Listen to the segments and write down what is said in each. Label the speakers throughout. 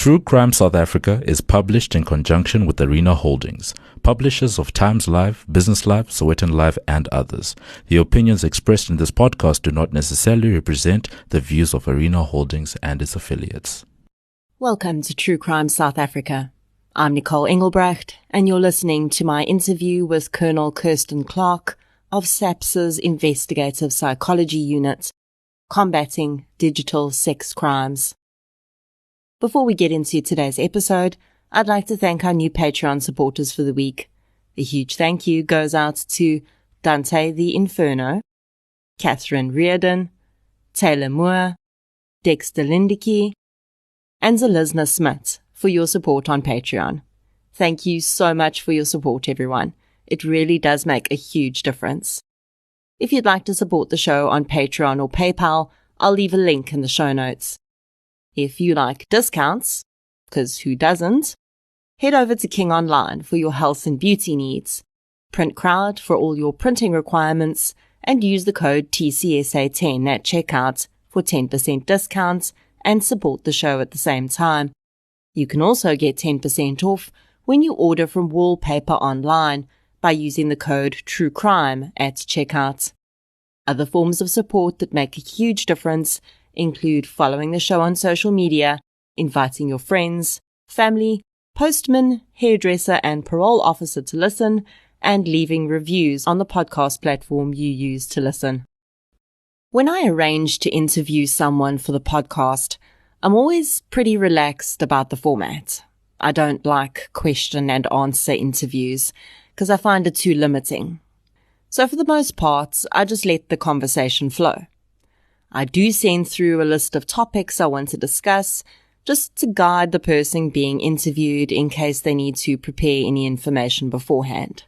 Speaker 1: True Crime South Africa is published in conjunction with Arena Holdings, publishers of Times Live, Business Live, Sowetan Live, and others. The opinions expressed in this podcast do not necessarily represent the views of Arena Holdings and its affiliates.
Speaker 2: Welcome to True Crime South Africa. I'm Nicole Engelbrecht, and you're listening to my interview with Colonel Kirsten Clark of SAPS's Investigative Psychology Unit, combating digital sex crimes. Before we get into today's episode, I'd like to thank our new Patreon supporters for the week. A huge thank you goes out to Dante the Inferno, Catherine Reardon, Taylor Moore, Dexter Lindicke, and Zelizna Smith for your support on Patreon. Thank you so much for your support, everyone. It really does make a huge difference. If you'd like to support the show on Patreon or PayPal, I'll leave a link in the show notes. If you like discounts, because who doesn't, head over to King Online for your health and beauty needs, Print Crowd for all your printing requirements, and use the code TCSA10 at checkout for 10% discounts and support the show at the same time. You can also get 10% off when you order from Wallpaper Online by using the code TRUECRIME at checkout. Other forms of support that make a huge difference include following the show on social media, inviting your friends, family, postman, hairdresser, and parole officer to listen, and leaving reviews on the podcast platform you use to listen. When I arrange to interview someone for the podcast, I'm always pretty relaxed about the format. I don't like question and answer interviews because I find it too limiting. So for the most part, I just let the conversation flow. I do send through a list of topics I want to discuss, just to guide the person being interviewed in case they need to prepare any information beforehand.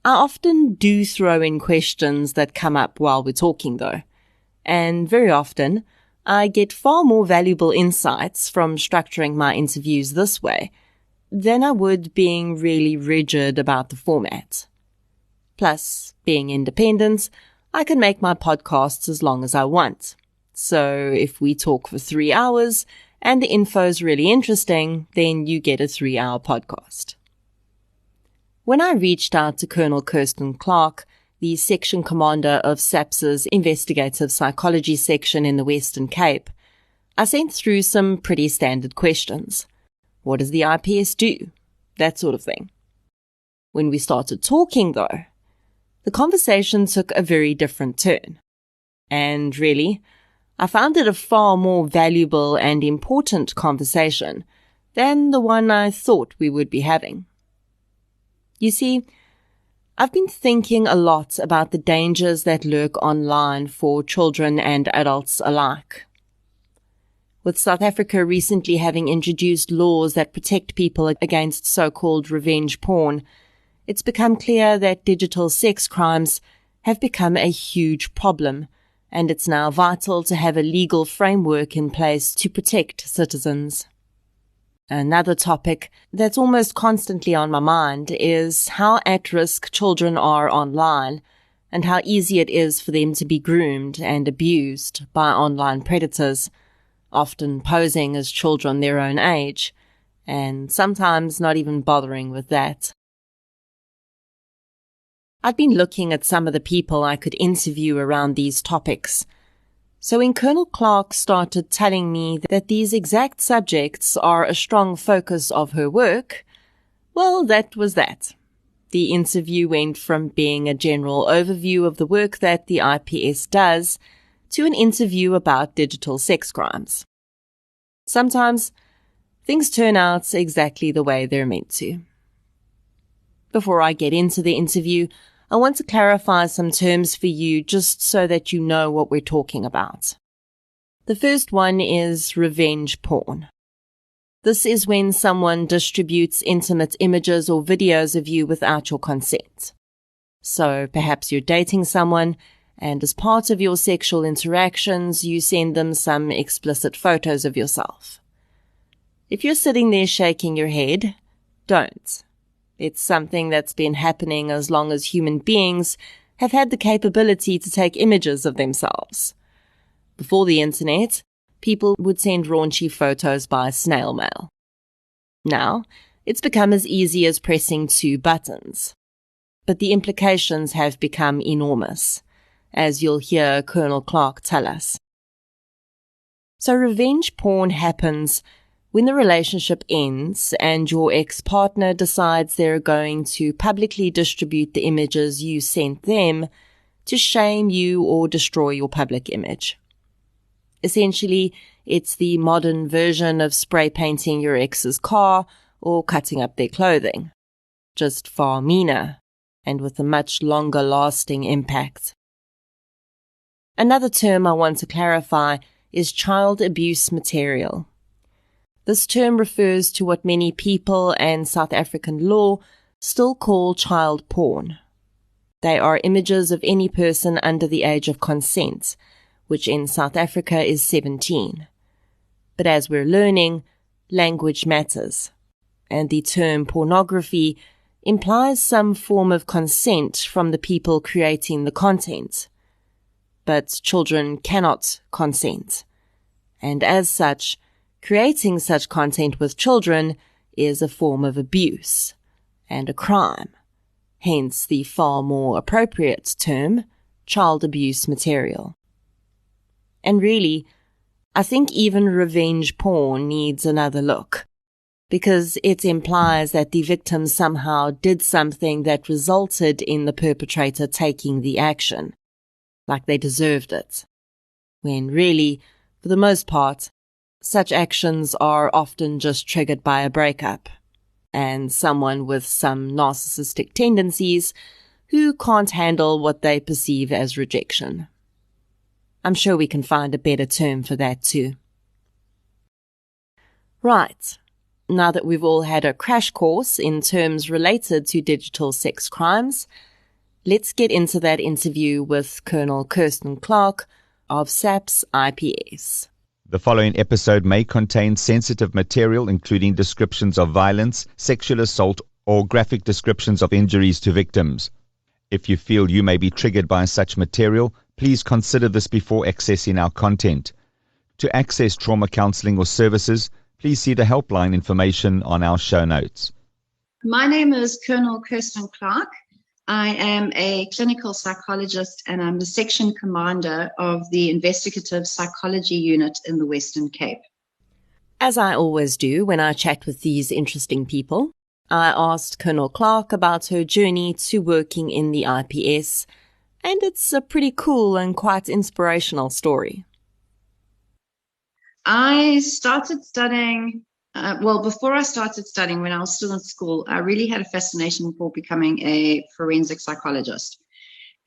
Speaker 2: I often do throw in questions that come up while we're talking though, and very often I get far more valuable insights from structuring my interviews this way than I would being really rigid about the format. Plus, being independent, I can make my podcasts as long as I want. So if we talk for 3 hours and the info's really interesting, then you get a 3-hour podcast. When I reached out to Colonel Kirsten Clark, the section commander of SAPS's Investigative Psychology section in the Western Cape, I sent through some pretty standard questions. What does the IPS do? That sort of thing. When we started talking, though, the conversation took a very different turn. And really, I found it a far more valuable and important conversation than the one I thought we would be having. You see, I've been thinking a lot about the dangers that lurk online for children and adults alike. With South Africa recently having introduced laws that protect people against so-called revenge porn, it's become clear that digital sex crimes have become a huge problem, and it's now vital to have a legal framework in place to protect citizens. Another topic that's almost constantly on my mind is how at risk children are online and how easy it is for them to be groomed and abused by online predators, often posing as children their own age, and sometimes not even bothering with that. I'd been looking at some of the people I could interview around these topics. So when Colonel Clark started telling me that these exact subjects are a strong focus of her work, well, that was that. The interview went from being a general overview of the work that the IPS does to an interview about digital sex crimes. Sometimes things turn out exactly the way they're meant to. Before I get into the interview, I want to clarify some terms for you just so that you know what we're talking about. The first one is revenge porn. This is when someone distributes intimate images or videos of you without your consent. So perhaps you're dating someone, and as part of your sexual interactions, you send them some explicit photos of yourself. If you're sitting there shaking your head, don't. It's something that's been happening as long as human beings have had the capability to take images of themselves. Before the internet, people would send raunchy photos by snail mail. Now, it's become as easy as pressing 2 buttons. But the implications have become enormous, as you'll hear Colonel Clark tell us. So revenge porn happens when the relationship ends and your ex-partner decides they're going to publicly distribute the images you sent them to shame you or destroy your public image. Essentially, it's the modern version of spray painting your ex's car or cutting up their clothing, just far meaner and with a much longer lasting impact. Another term I want to clarify is child abuse material. This term refers to what many people and South African law still call child porn. They are images of any person under the age of consent, which in South Africa is 17. But as we're learning, language matters, and the term pornography implies some form of consent from the people creating the content. But children cannot consent, and as such, creating such content with children is a form of abuse and a crime, hence the far more appropriate term, child abuse material. And really, I think even revenge porn needs another look, because it implies that the victim somehow did something that resulted in the perpetrator taking the action, like they deserved it, when really, for the most part, such actions are often just triggered by a breakup, and someone with some narcissistic tendencies who can't handle what they perceive as rejection. I'm sure we can find a better term for that too. Right, now that we've all had a crash course in terms related to digital sex crimes, let's get into that interview with Colonel Kirsten Clark of SAPS IPS.
Speaker 3: The following episode may contain sensitive material, including descriptions of violence, sexual assault, or graphic descriptions of injuries to victims. If you feel you may be triggered by such material, please consider this before accessing our content. To access trauma counseling or services, please see the helpline information on our show notes.
Speaker 4: My name is Colonel Kirsten Clark. I am a clinical psychologist and I'm the section commander of the investigative psychology unit in the Western Cape.
Speaker 2: As I always do when I chat with these interesting people, I asked Colonel Clark about her journey to working in the IPS, and it's a pretty cool and quite inspirational story.
Speaker 4: I started studying before I started studying, when I was still in school, I really had a fascination for becoming a forensic psychologist.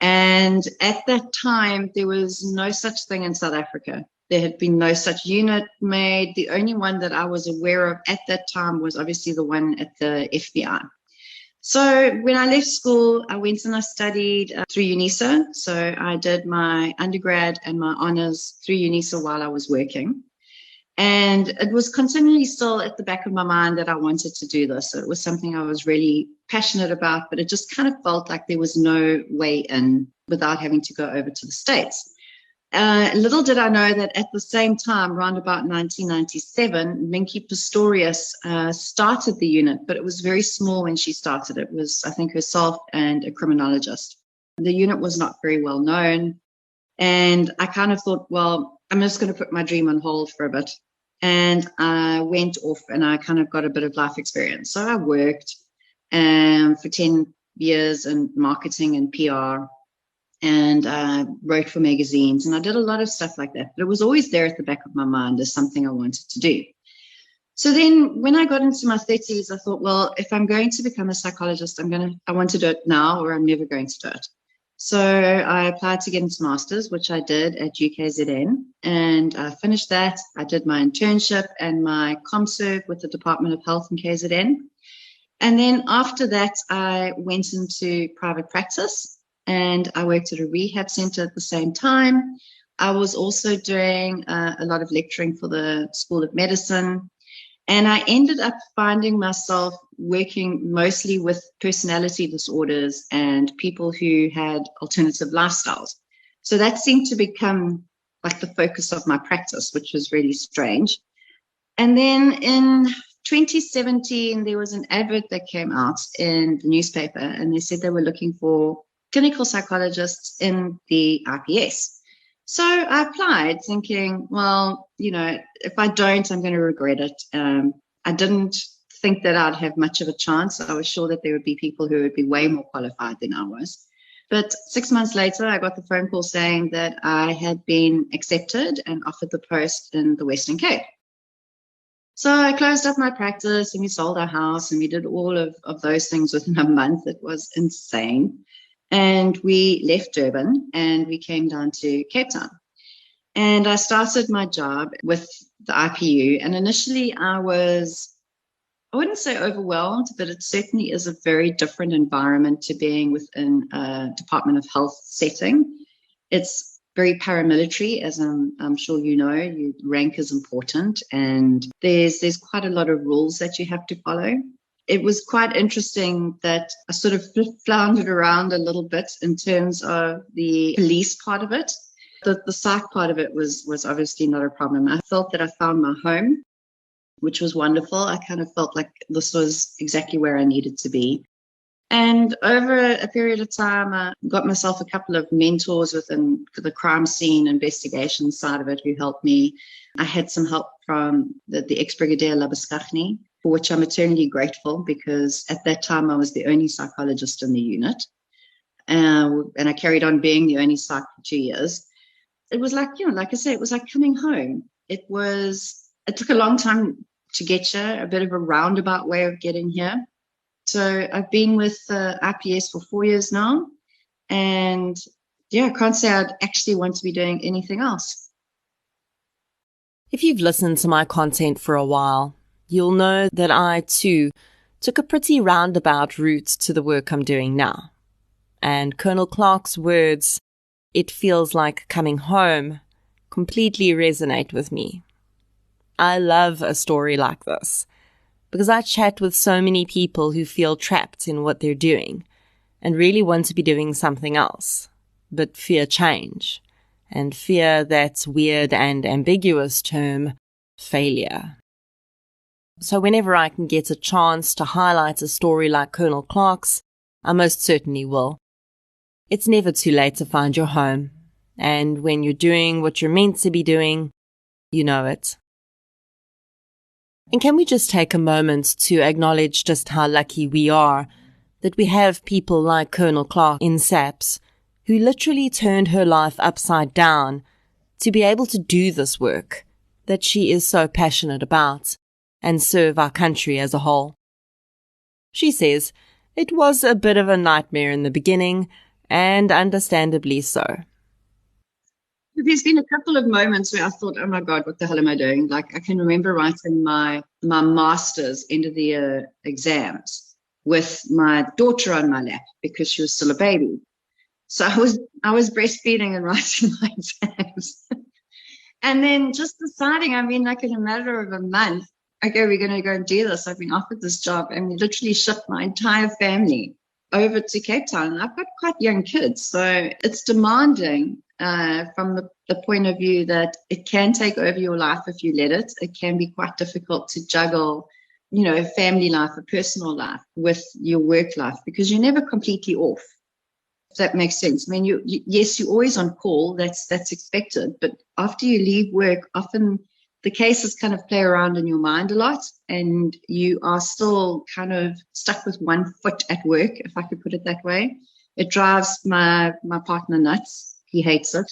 Speaker 4: And at that time, there was no such thing in South Africa. There had been no such unit made. The only one that I was aware of at that time was obviously the one at the FBI. So when I left school, I went and I studied through UNISA. So I did my undergrad and my honors through UNISA while I was working. And it was continually still at the back of my mind that I wanted to do this. It was something I was really passionate about, but it just kind of felt like there was no way in without having to go over to the States. Little did I know that at the same time, around about 1997, Minky Pistorius started the unit, but it was very small when she started. It was, I think, herself and a criminologist. The unit was not very well known. And I kind of thought, well, I'm just going to put my dream on hold for a bit. And I went off and I kind of got a bit of life experience. So I worked for 10 years in marketing and PR, and I wrote for magazines, and I did a lot of stuff like that. But it was always there at the back of my mind as something I wanted to do. So then when I got into my 30s, I thought, well, if I'm going to become a psychologist, I want to do it now or I'm never going to do it. So I applied to get into master's, which I did at UKZN, and I finished that. I did my internship and my ComServe with the Department of Health in KZN. And then after that, I went into private practice and I worked at a rehab center at the same time. I was also doing a lot of lecturing for the School of Medicine. And I ended up finding myself working mostly with personality disorders and people who had alternative lifestyles. So that seemed to become like the focus of my practice, which was really strange. And then in 2017, there was an advert that came out in the newspaper, and they said they were looking for clinical psychologists in the IPS. So I applied thinking, well, if I don't, I'm going to regret it. I didn't think that I'd have much of a chance. I was sure that there would be people who would be way more qualified than I was. But 6 months later, I got the phone call saying that I had been accepted and offered the post in the Western Cape. So I closed up my practice and we sold our house and we did all of those things within a month. It was insane. And we left Durban and we came down to Cape Town. And I started my job with the IPU. And initially I wouldn't say overwhelmed, but it certainly is a very different environment to being within a Department of Health setting. It's very paramilitary, as I'm sure you know. Your rank is important, and there's quite a lot of rules that you have to follow. It was quite interesting that I sort of floundered around a little bit in terms of the police part of it. The psych part of it was obviously not a problem. I felt that I found my home, which was wonderful. I kind of felt like this was exactly where I needed to be. And over a period of time, I got myself a couple of mentors within the crime scene investigation side of it who helped me. I had some help from the ex-Brigadier Labuschagne, for which I'm eternally grateful, because at that time I was the only psychologist in the unit. And I carried on being the only psych for 2 years. It was like, like I say, it was like coming home. It took a long time to get here, a bit of a roundabout way of getting here. So I've been with IPS for 4 years now. And I can't say I'd actually want to be doing anything else.
Speaker 2: If you've listened to my content for a while, you'll know that I, too, took a pretty roundabout route to the work I'm doing now. And Colonel Clark's words, "It feels like coming home," completely resonate with me. I love a story like this, because I chat with so many people who feel trapped in what they're doing and really want to be doing something else, but fear change and fear that weird and ambiguous term, failure. So whenever I can get a chance to highlight a story like Colonel Clark's, I most certainly will. It's never too late to find your home, and when you're doing what you're meant to be doing, you know it. And can we just take a moment to acknowledge just how lucky we are that we have people like Colonel Clark in SAPS, who literally turned her life upside down to be able to do this work that she is so passionate about and serve our country as a whole. She says it was a bit of a nightmare in the beginning, and understandably so.
Speaker 4: There's been a couple of moments where I thought, oh my God, what the hell am I doing? Like, I can remember writing my master's end of the year exams with my daughter on my lap because she was still a baby. So I was breastfeeding and writing my exams. And then just deciding, like in a matter of a month, okay, we're going to go and do this. I've been offered this job, and we literally shipped my entire family over to Cape Town. And I've got quite young kids, so it's demanding from the point of view that it can take over your life if you let it. It can be quite difficult to juggle, a family life, a personal life with your work life, because you're never completely off. If that makes sense. Yes, you're always on call. That's expected. But after you leave work, often the cases kind of play around in your mind a lot, and you are still kind of stuck with one foot at work, if I could put it that way. It drives my partner nuts. He hates it.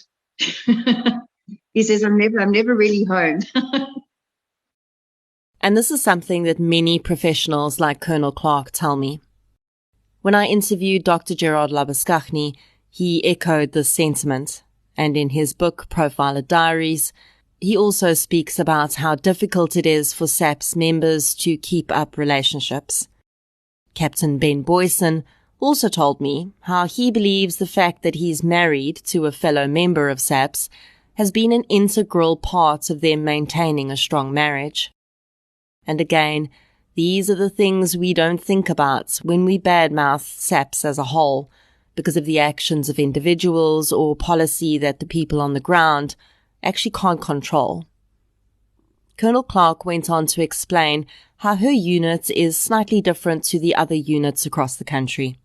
Speaker 4: He says, I'm never really home.
Speaker 2: And this is something that many professionals like Colonel Clark tell me. When I interviewed Dr. Gerard Labuschagne, he echoed this sentiment, and in his book, Profiler Diaries, he also speaks about how difficult it is for SAPS members to keep up relationships. Captain Ben Boyson also told me how he believes the fact that he's married to a fellow member of SAPS has been an integral part of them maintaining a strong marriage. And again, these are the things we don't think about when we badmouth SAPS as a whole because of the actions of individuals or policy that the people on the ground actually can't control. Colonel Clark went on to explain how her unit is slightly different to the other units across the country.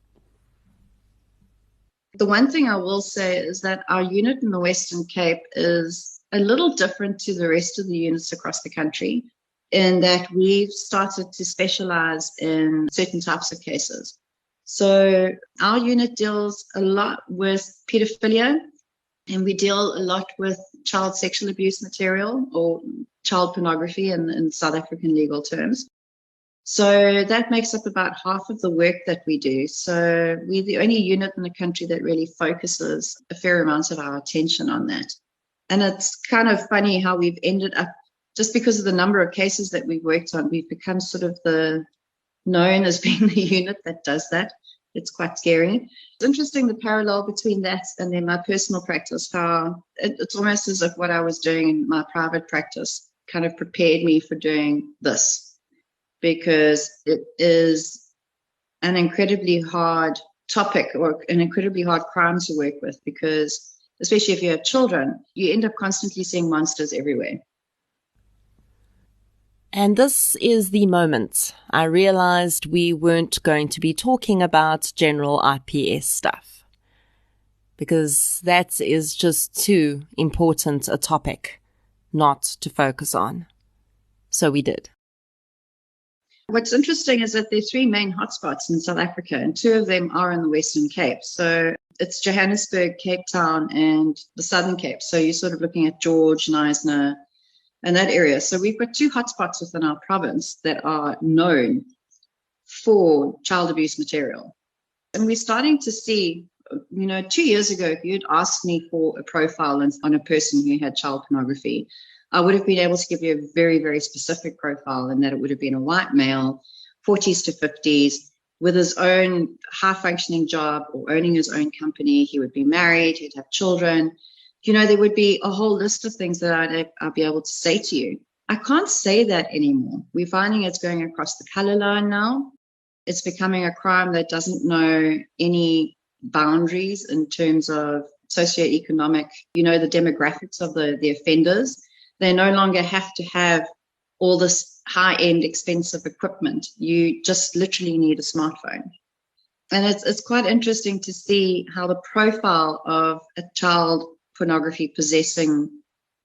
Speaker 4: The one thing I will say is that our unit in the Western Cape is a little different to the rest of the units across the country in that we've started to specialize in certain types of cases. So our unit deals a lot with pedophilia, and we deal a lot with child sexual abuse material or child pornography in South African legal terms. So that makes up about half of the work that we do. So we're the only unit in the country that really focuses a fair amount of our attention on that. And it's kind of funny how we've ended up, just because of the number of cases that we've worked on, we've become sort of known as being the unit that does that. It's quite scary. It's interesting, the parallel between that and then my personal practice, how it's almost as if what I was doing in my private practice kind of prepared me for doing this, because it is an incredibly hard topic or an incredibly hard crime to work with, because especially if you have children, you end up constantly seeing monsters everywhere.
Speaker 2: And this is the moment I realized we weren't going to be talking about general IPS stuff, because that is just too important a topic not to focus on. So we did.
Speaker 4: What's interesting is that there are three main hotspots in South Africa, and two of them are in the Western Cape. So it's Johannesburg, Cape Town, and the Southern Cape. So you're sort of looking at George, Knysna, and that area. So we've got two hotspots within our province that are known for child abuse material. And we're starting to see, 2 years ago, if you'd asked me for a profile on a person who had child pornography, I would have been able to give you a very, very specific profile, and that it would have been a white male, 40s to 50s, with his own high-functioning job or owning his own company. He would be married, he'd have children. There would be a whole list of things that I'd be able to say to you. I can't say that anymore. We're finding it's going across the color line now. It's becoming a crime that doesn't know any boundaries in terms of socioeconomic, the demographics of the offenders. They no longer have to have all this high-end expensive equipment. You just literally need a smartphone. And it's quite interesting to see how the profile of a child pornography possessing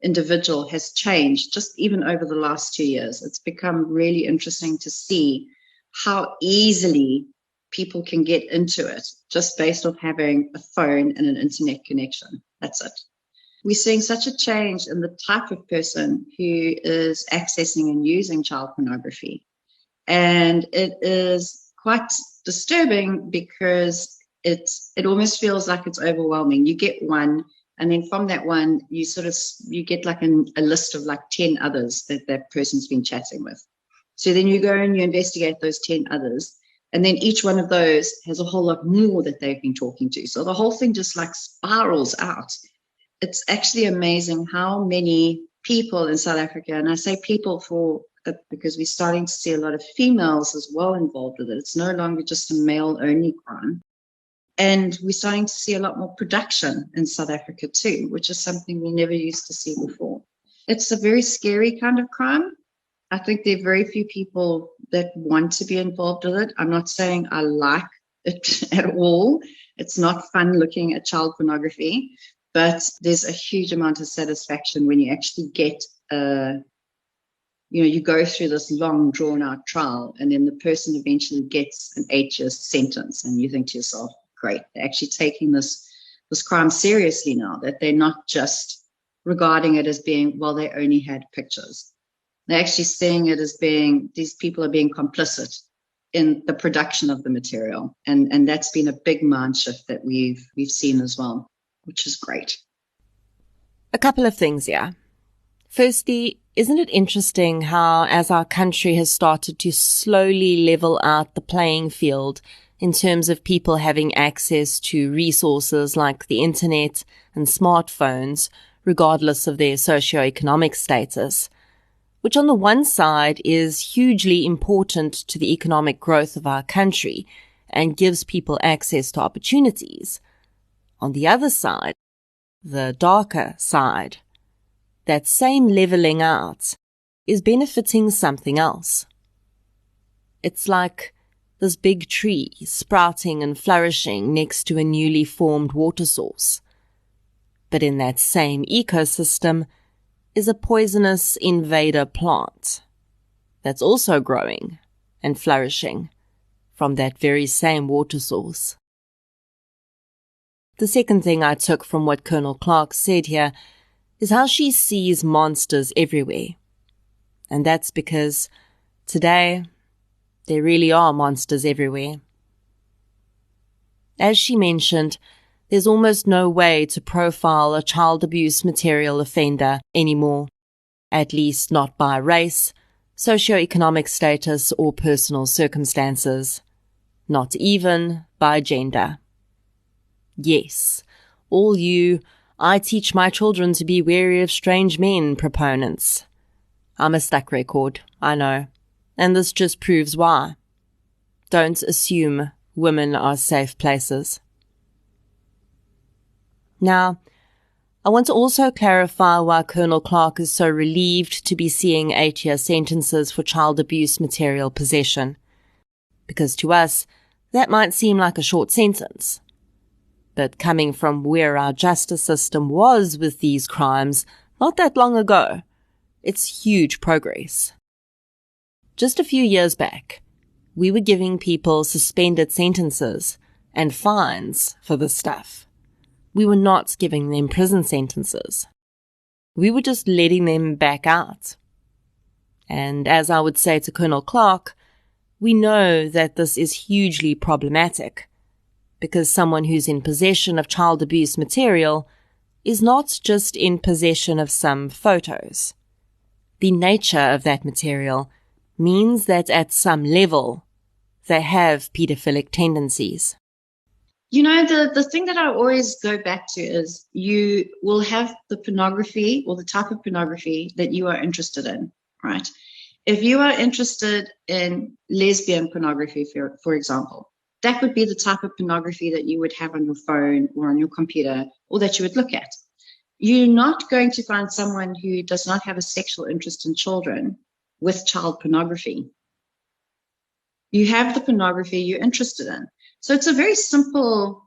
Speaker 4: individual has changed just even over the last 2 years. It's become really interesting to see how easily people can get into it just based off having a phone and an internet connection. That's it. We're seeing such a change in the type of person who is accessing and using child pornography. And it is quite disturbing because it almost feels like it's overwhelming. You get one, and then from that one, you get like a list of like 10 others that person's been chatting with. So then you go and you investigate those 10 others, and then each one of those has a whole lot more that they've been talking to. So the whole thing just like spirals out. It's actually amazing how many people in South Africa, and I say people because we're starting to see a lot of females as well involved with it. It's no longer just a male-only crime. And we're starting to see a lot more production in South Africa too, which is something we never used to see before. It's a very scary kind of crime. I think there are very few people that want to be involved with it. I'm not saying I like it at all. It's not fun looking at child pornography, but there's a huge amount of satisfaction when you actually get you go through this long drawn out trial, and then the person eventually gets an 8-year sentence, and you think to yourself, great, they're actually taking this crime seriously now, that they're not just regarding it as being, well, they only had pictures. They're actually seeing it as being, these people are being complicit in the production of the material. And that's been a big mind shift that we've seen as well, which is great.
Speaker 2: A couple of things here. Firstly, isn't it interesting how, as our country has started to slowly level out the playing field in terms of people having access to resources like the internet and smartphones, regardless of their socioeconomic status, which on the one side is hugely important to the economic growth of our country and gives people access to opportunities. On the other side, the darker side, that same leveling out is benefiting something else. It's like this big tree sprouting and flourishing next to a newly formed water source. But in that same ecosystem is a poisonous invader plant that's also growing and flourishing from that very same water source. The second thing I took from what Colonel Clark said here is how she sees monsters everywhere. And that's because today there really are monsters everywhere. As she mentioned, there's almost no way to profile a child abuse material offender anymore, at least not by race, socioeconomic status, or personal circumstances, not even by gender. Yes, all you "I teach my children to be wary of strange men" proponents. I'm a stuck record, I know, and this just proves why. Don't assume women are safe places. Now, I want to also clarify why Colonel Clark is so relieved to be seeing 8-year sentences for child abuse material possession. Because to us, that might seem like a short sentence. But coming from where our justice system was with these crimes not that long ago, it's huge progress. Just a few years back, we were giving people suspended sentences and fines for this stuff. We were not giving them prison sentences. We were just letting them back out. And as I would say to Colonel Clark, we know that this is hugely problematic because someone who's in possession of child abuse material is not just in possession of some photos. The nature of that material means that at some level they have pedophilic tendencies.
Speaker 4: You know, the thing that I always go back to is you will have the pornography or the type of pornography that you are interested in, right? If you are interested in lesbian pornography, for example, that would be the type of pornography that you would have on your phone or on your computer or that you would look at. You're not going to find someone who does not have a sexual interest in children with child pornography. You have the pornography you're interested in. So it's a very simple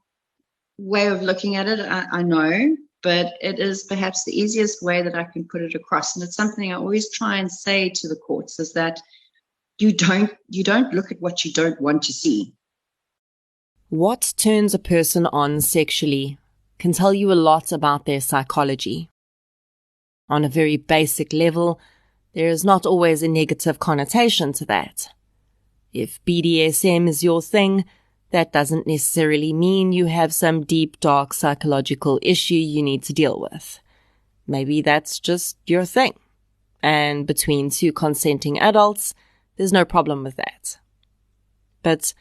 Speaker 4: way of looking at it, I know, but it is perhaps the easiest way that I can put it across. And it's something I always try and say to the courts is that you don't look at what you don't want to see.
Speaker 2: What turns a person on sexually can tell you a lot about their psychology. On a very basic level, there is not always a negative connotation to that. If BDSM is your thing, that doesn't necessarily mean you have some deep, dark psychological issue you need to deal with. Maybe that's just your thing. And between two consenting adults, there's no problem with that. But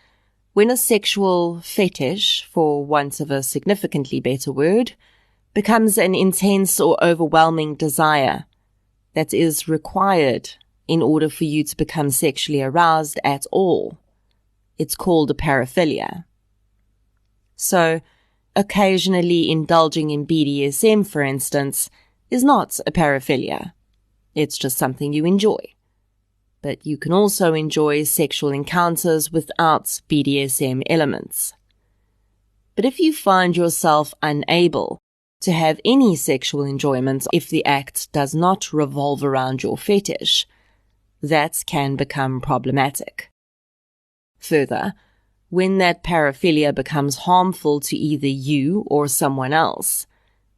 Speaker 2: when a sexual fetish, for want of a significantly better word, becomes an intense or overwhelming desire that is required in order for you to become sexually aroused at all, it's called a paraphilia. So, occasionally indulging in BDSM, for instance, is not a paraphilia. It's just something you enjoy. But you can also enjoy sexual encounters without BDSM elements. But if you find yourself unable to have any sexual enjoyment if the act does not revolve around your fetish, that can become problematic. Further, when that paraphilia becomes harmful to either you or someone else,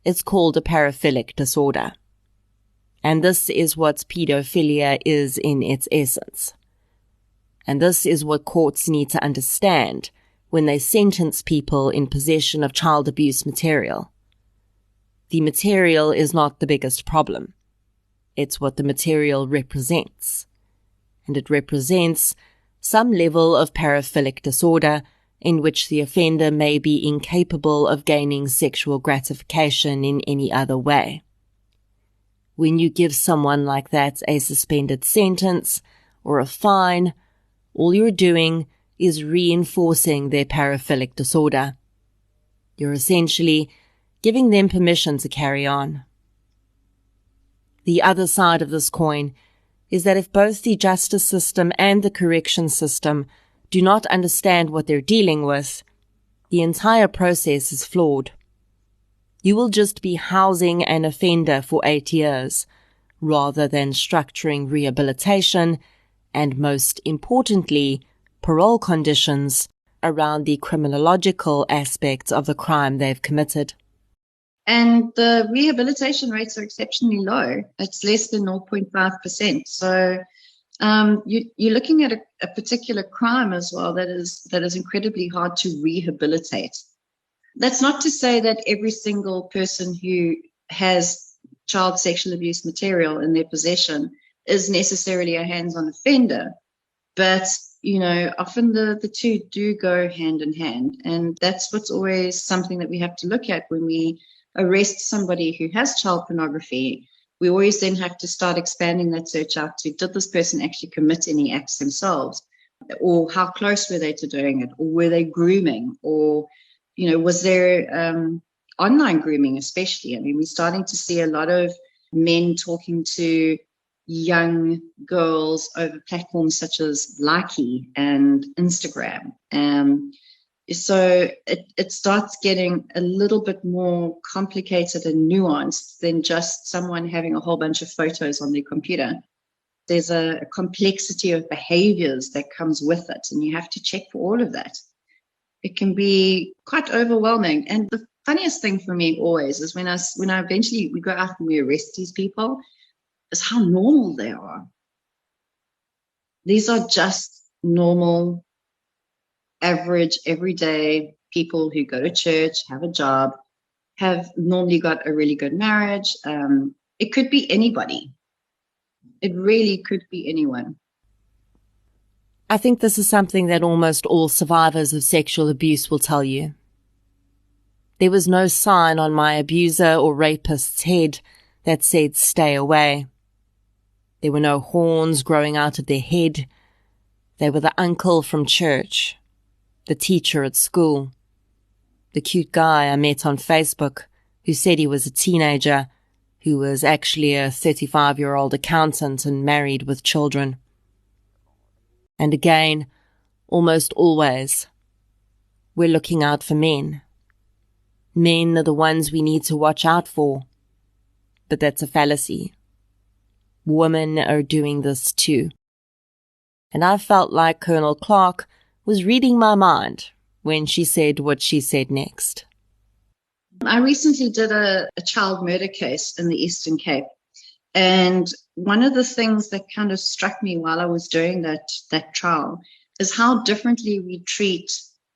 Speaker 2: it's called a paraphilic disorder. And this is what pedophilia is in its essence. And this is what courts need to understand when they sentence people in possession of child abuse material. The material is not the biggest problem. It's what the material represents. And it represents some level of paraphilic disorder in which the offender may be incapable of gaining sexual gratification in any other way. When you give someone like that a suspended sentence or a fine, all you're doing is reinforcing their paraphilic disorder. You're essentially giving them permission to carry on. The other side of this coin is that if both the justice system and the correction system do not understand what they're dealing with, the entire process is flawed. You will just be housing an offender for 8 years, rather than structuring rehabilitation and, most importantly, parole conditions around the criminological aspects of the crime they've committed.
Speaker 4: And the rehabilitation rates are exceptionally low. It's less than 0.5%. So you're looking at a particular crime as well that is incredibly hard to rehabilitate. That's not to say that every single person who has child sexual abuse material in their possession is necessarily a hands-on offender, but often the two do go hand in hand, and that's what's always something that we have to look at when we arrest somebody who has child pornography. We always then have to start expanding that search out to, did this person actually commit any acts themselves, or how close were they to doing it, or were they grooming, or was there online grooming especially? I mean, we're starting to see a lot of men talking to young girls over platforms such as Likey and Instagram. So it starts getting a little bit more complicated and nuanced than just someone having a whole bunch of photos on their computer. There's a complexity of behaviors that comes with it, and you have to check for all of that. It can be quite overwhelming. And the funniest thing for me always is when I eventually we go out and we arrest these people, is how normal they are. These are just normal, average, everyday people who go to church, have a job, have normally got a really good marriage. It could be anybody. It really could be anyone.
Speaker 2: I think this is something that almost all survivors of sexual abuse will tell you. There was no sign on my abuser or rapist's head that said, "Stay away." There were no horns growing out of their head. They were the uncle from church, the teacher at school, the cute guy I met on Facebook who said he was a teenager, who was actually a 35-year-old accountant and married with children. And again, almost always, we're looking out for men. Men are the ones we need to watch out for. But that's a fallacy. Women are doing this too. And I felt like Colonel Clark was reading my mind when she said what she said next.
Speaker 4: I recently did a child murder case in the Eastern Cape. And one of the things that kind of struck me while I was doing that trial is how differently we treat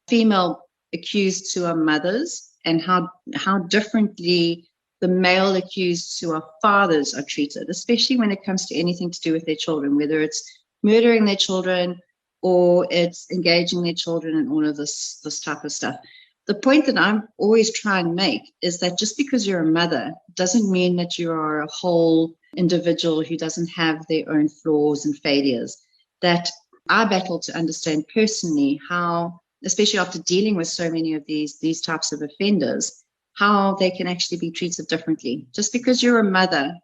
Speaker 4: female accused who are mothers, and how differently the male accused who are fathers are treated, especially when it comes to anything to do with their children, whether it's murdering their children or it's engaging their children in all of this type of stuff. The point that I'm always trying to make is that just because you're a mother doesn't mean that you are a whole individual who doesn't have their own flaws and failures. That I battle to understand personally how, especially after dealing with so many of these types of offenders, how they can actually be treated differently. Just because you're a mother,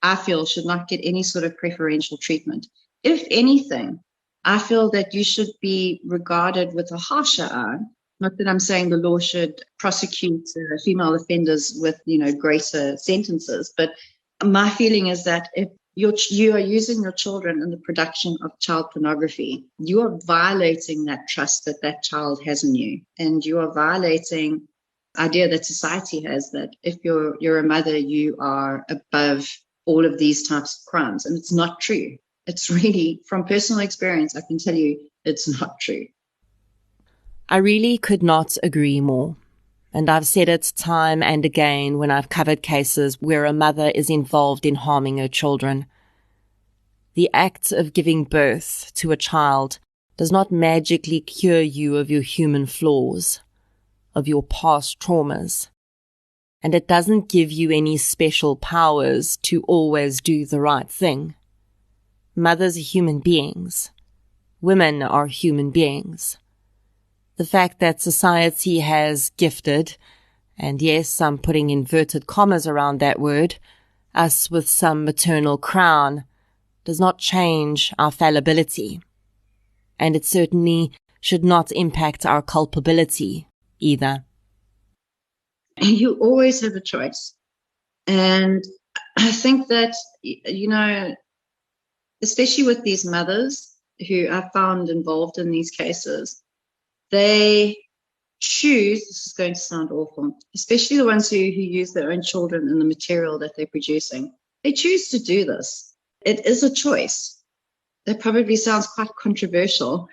Speaker 4: I feel, should not get any sort of preferential treatment. If anything, I feel that you should be regarded with a harsher eye. Not that I'm saying the law should prosecute female offenders with, greater sentences, but my feeling is that if you are using your children in the production of child pornography, you are violating that trust that child has in you, and you are violating the idea that society has that if you're a mother, you are above all of these types of crimes, and it's not true. It's really, from personal experience, I can tell you, it's not true.
Speaker 2: I really could not agree more. And I've said it time and again when I've covered cases where a mother is involved in harming her children. The act of giving birth to a child does not magically cure you of your human flaws, of your past traumas. And it doesn't give you any special powers to always do the right thing. Mothers are human beings. Women are human beings. The fact that society has gifted, and yes, I'm putting inverted commas around that word, us with some maternal crown, does not change our fallibility, and it certainly should not impact our culpability either.
Speaker 4: You always have a choice. And I think that, especially with these mothers who are found involved in these cases, they choose, this is going to sound awful, especially the ones who use their own children in the material that they're producing. They choose to do this. It is a choice. That probably sounds quite controversial.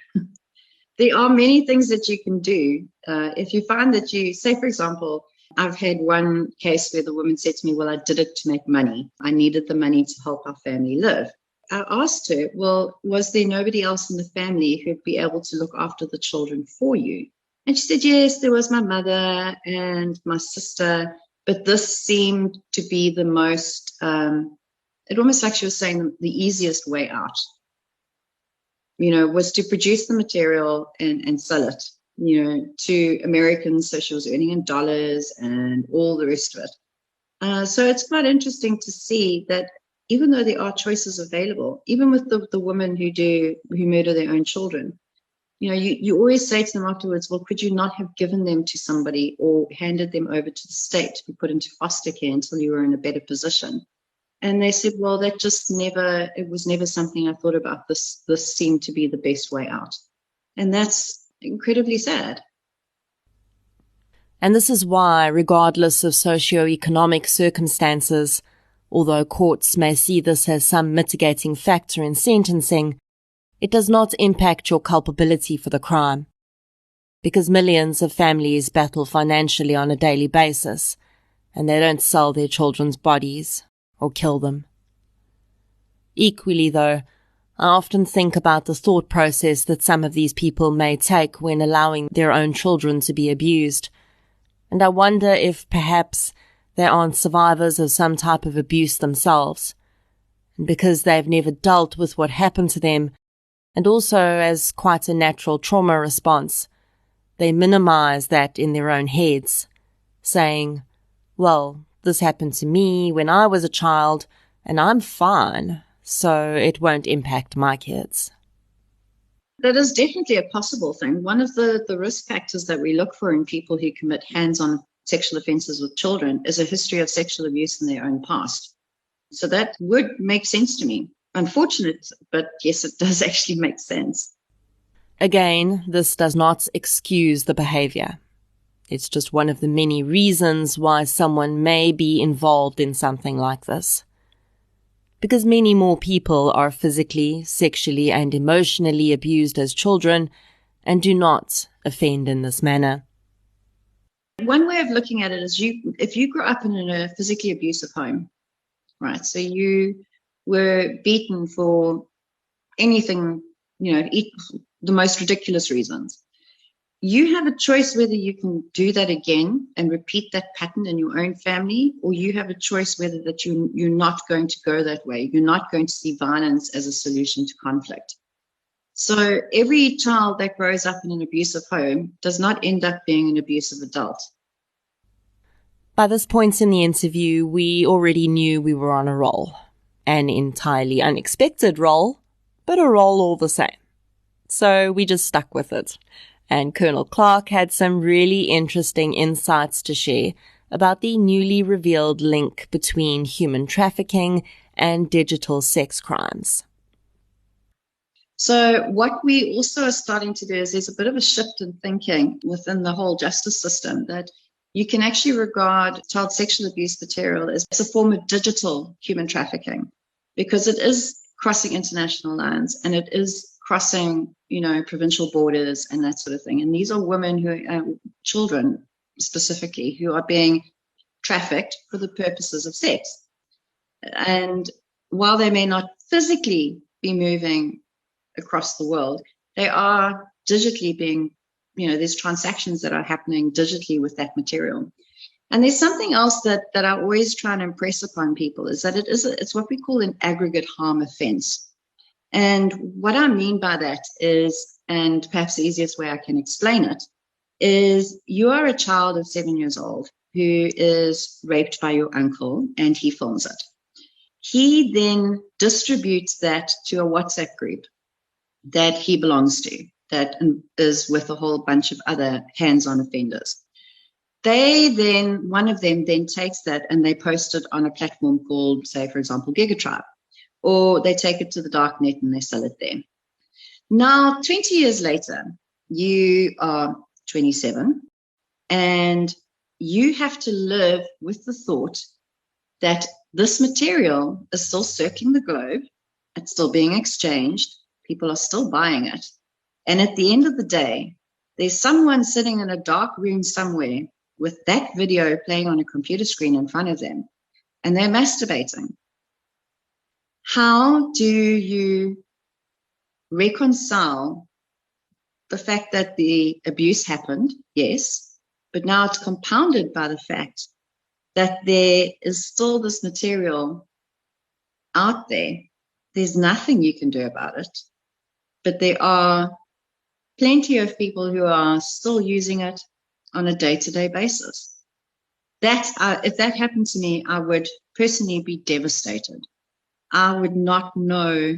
Speaker 4: There are many things that you can do. If you find that say, for example, I've had one case where the woman said to me, well, I did it to make money. I needed the money to help our family live. I asked her, well, was there nobody else in the family who'd be able to look after the children for you? And she said, yes, there was my mother and my sister, but this seemed to be the most, it almost like she was saying the easiest way out, was to produce the material and sell it, to Americans. So she was earning in dollars and all the rest of it. So it's quite interesting to see that even though there are choices available, even with the women who murder their own children, you always say to them afterwards, well, could you not have given them to somebody or handed them over to the state to be put into foster care until you were in a better position? And they said, well, it was never something I thought about. This seemed to be the best way out. And that's incredibly sad.
Speaker 2: And this is why, regardless of socioeconomic circumstances, although courts may see this as some mitigating factor in sentencing, it does not impact your culpability for the crime. Because millions of families battle financially on a daily basis, and they don't sell their children's bodies or kill them. Equally, though, I often think about the thought process that some of these people may take when allowing their own children to be abused, and I wonder if perhaps they aren't survivors of some type of abuse themselves, and because they've never dealt with what happened to them, and also as quite a natural trauma response, they minimize that in their own heads, saying, well, this happened to me when I was a child, and I'm fine, so it won't impact my kids.
Speaker 4: That is definitely a possible thing. One of the risk factors that we look for in people who commit hands-on sexual offenses with children is a history of sexual abuse in their own past. So that would make sense to me. Unfortunate, but yes, it does actually make sense.
Speaker 2: Again, this does not excuse the behavior. It's just one of the many reasons why someone may be involved in something like this. Because many more people are physically, sexually, and emotionally abused as children and do not offend in this manner.
Speaker 4: One way of looking at it is if you grew up in a physically abusive home, right? So you were beaten for anything, the most ridiculous reasons. You have a choice whether you can do that again and repeat that pattern in your own family, or you have a choice whether that you're not going to go that way. You're not going to see violence as a solution to conflict. So every child that grows up in an abusive home does not end up being an abusive adult.
Speaker 2: By this point in the interview, we already knew we were on a roll. An entirely unexpected roll, but a roll all the same. So we just stuck with it. And Colonel Clark had some really interesting insights to share about the newly revealed link between human trafficking and digital sex crimes.
Speaker 4: So what we also are starting to do is there's a bit of a shift in thinking within the whole justice system that you can actually regard child sexual abuse material as a form of digital human trafficking, because it is crossing international lines and it is crossing, provincial borders and that sort of thing. And these are women who, children specifically, who are being trafficked for the purposes of sex. And while they may not physically be moving across the world, they are digitally being, there's transactions that are happening digitally with that material. And there's something else that I always try and impress upon people is that it's what we call an aggregate harm offense. And what I mean by that is, and perhaps the easiest way I can explain it, is you are a child of 7 years old who is raped by your uncle and he films it. He then distributes that to a WhatsApp group that he belongs to, that is with a whole bunch of other hands-on offenders. One of them then takes that and they post it on a platform called, say, for example, GigaTribe, or they take it to the darknet and they sell it there. Now, 20 years later, you are 27 and you have to live with the thought that this material is still circling the globe, it's still being exchanged, people are still buying it. And at the end of the day, there's someone sitting in a dark room somewhere with that video playing on a computer screen in front of them, and they're masturbating. How do you reconcile the fact that the abuse happened? Yes, but now it's compounded by the fact that there is still this material out there. There's nothing you can do about it, but there are plenty of people who are still using it on a day-to-day basis. If that happened to me, I would personally be devastated. I would not know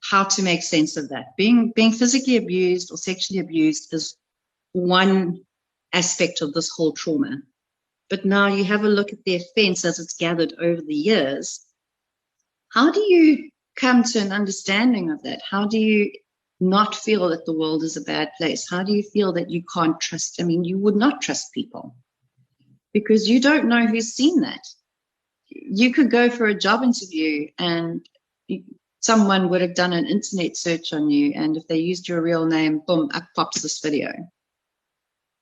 Speaker 4: how to make sense of that. Being physically abused or sexually abused is one aspect of this whole trauma. But now you have a look at the offense as it's gathered over the years. How do you come to an understanding of that? How do you not feel that the world is a bad place? How do you feel that you can't trust? I mean, you would not trust people because you don't know who's seen that. You could go for a job interview and someone would have done an internet search on you, and if they used your real name, boom, up pops this video.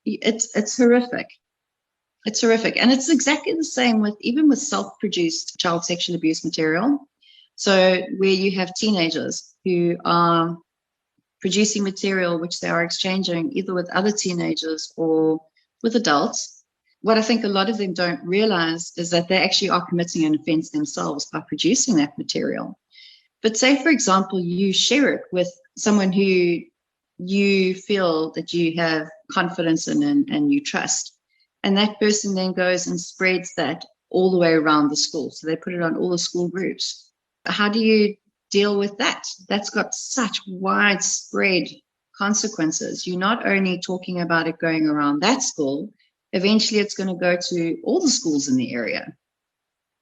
Speaker 4: It's horrific. It's horrific. And it's exactly the same even with self-produced child sexual abuse material. So where you have teenagers who are producing material which they are exchanging either with other teenagers or with adults. What I think a lot of them don't realize is that they actually are committing an offense themselves by producing that material. But say, for example, you share it with someone who you feel that you have confidence in and you trust. And that person then goes and spreads that all the way around the school. So they put it on all the school groups. How do you deal with that? That's got such widespread consequences. You're not only talking about it going around that school, eventually it's going to go to all the schools in the area.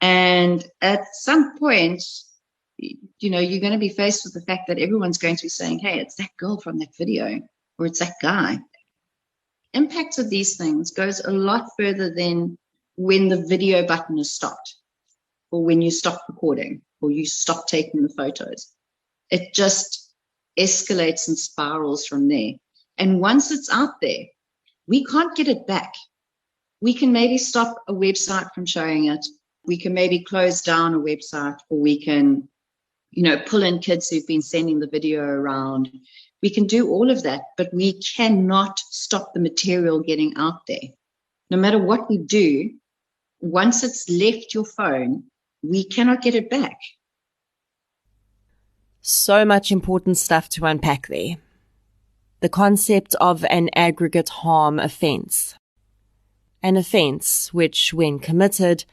Speaker 4: And at some point, you're going to be faced with the fact that everyone's going to be saying, hey, it's that girl from that video, or it's that guy. Impact of these things goes a lot further than when the video button is stopped, or when you stop recording, or you stop taking the photos. It just escalates and spirals from there. And once it's out there, we can't get it back. We can maybe stop a website from showing it. We can maybe close down a website, or we can, pull in kids who've been sending the video around. We can do all of that, but we cannot stop the material getting out there. No matter what we do, once it's left your phone, we cannot get it back.
Speaker 2: So much important stuff to unpack there. The concept of an aggregate harm offence. An offence which, when committed,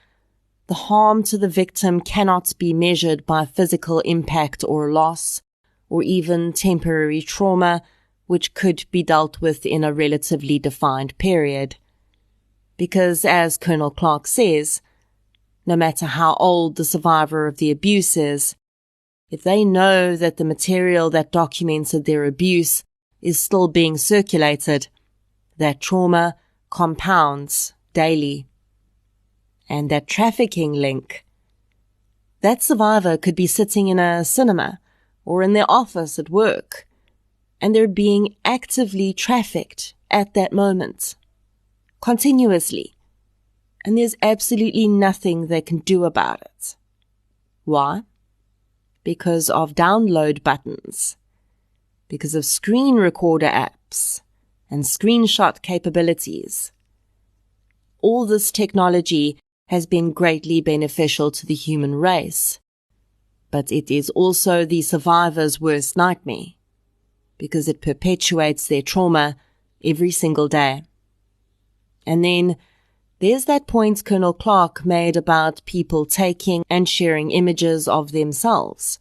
Speaker 2: the harm to the victim cannot be measured by physical impact or loss, or even temporary trauma, which could be dealt with in a relatively defined period. Because, as Colonel Clark says, no matter how old the survivor of the abuse is, if they know that the material that documented their abuse is still being circulated, that trauma compounds daily. And that trafficking link, that survivor could be sitting in a cinema or in their office at work, and they're being actively trafficked at that moment, continuously, and there's absolutely nothing they can do about it. Why? Because of download buttons, because of screen recorder apps and screenshot capabilities. All this technology has been greatly beneficial to the human race, but it is also the survivor's worst nightmare, because it perpetuates their trauma every single day. And then there's that point Colonel Clark made about people taking and sharing images of themselves.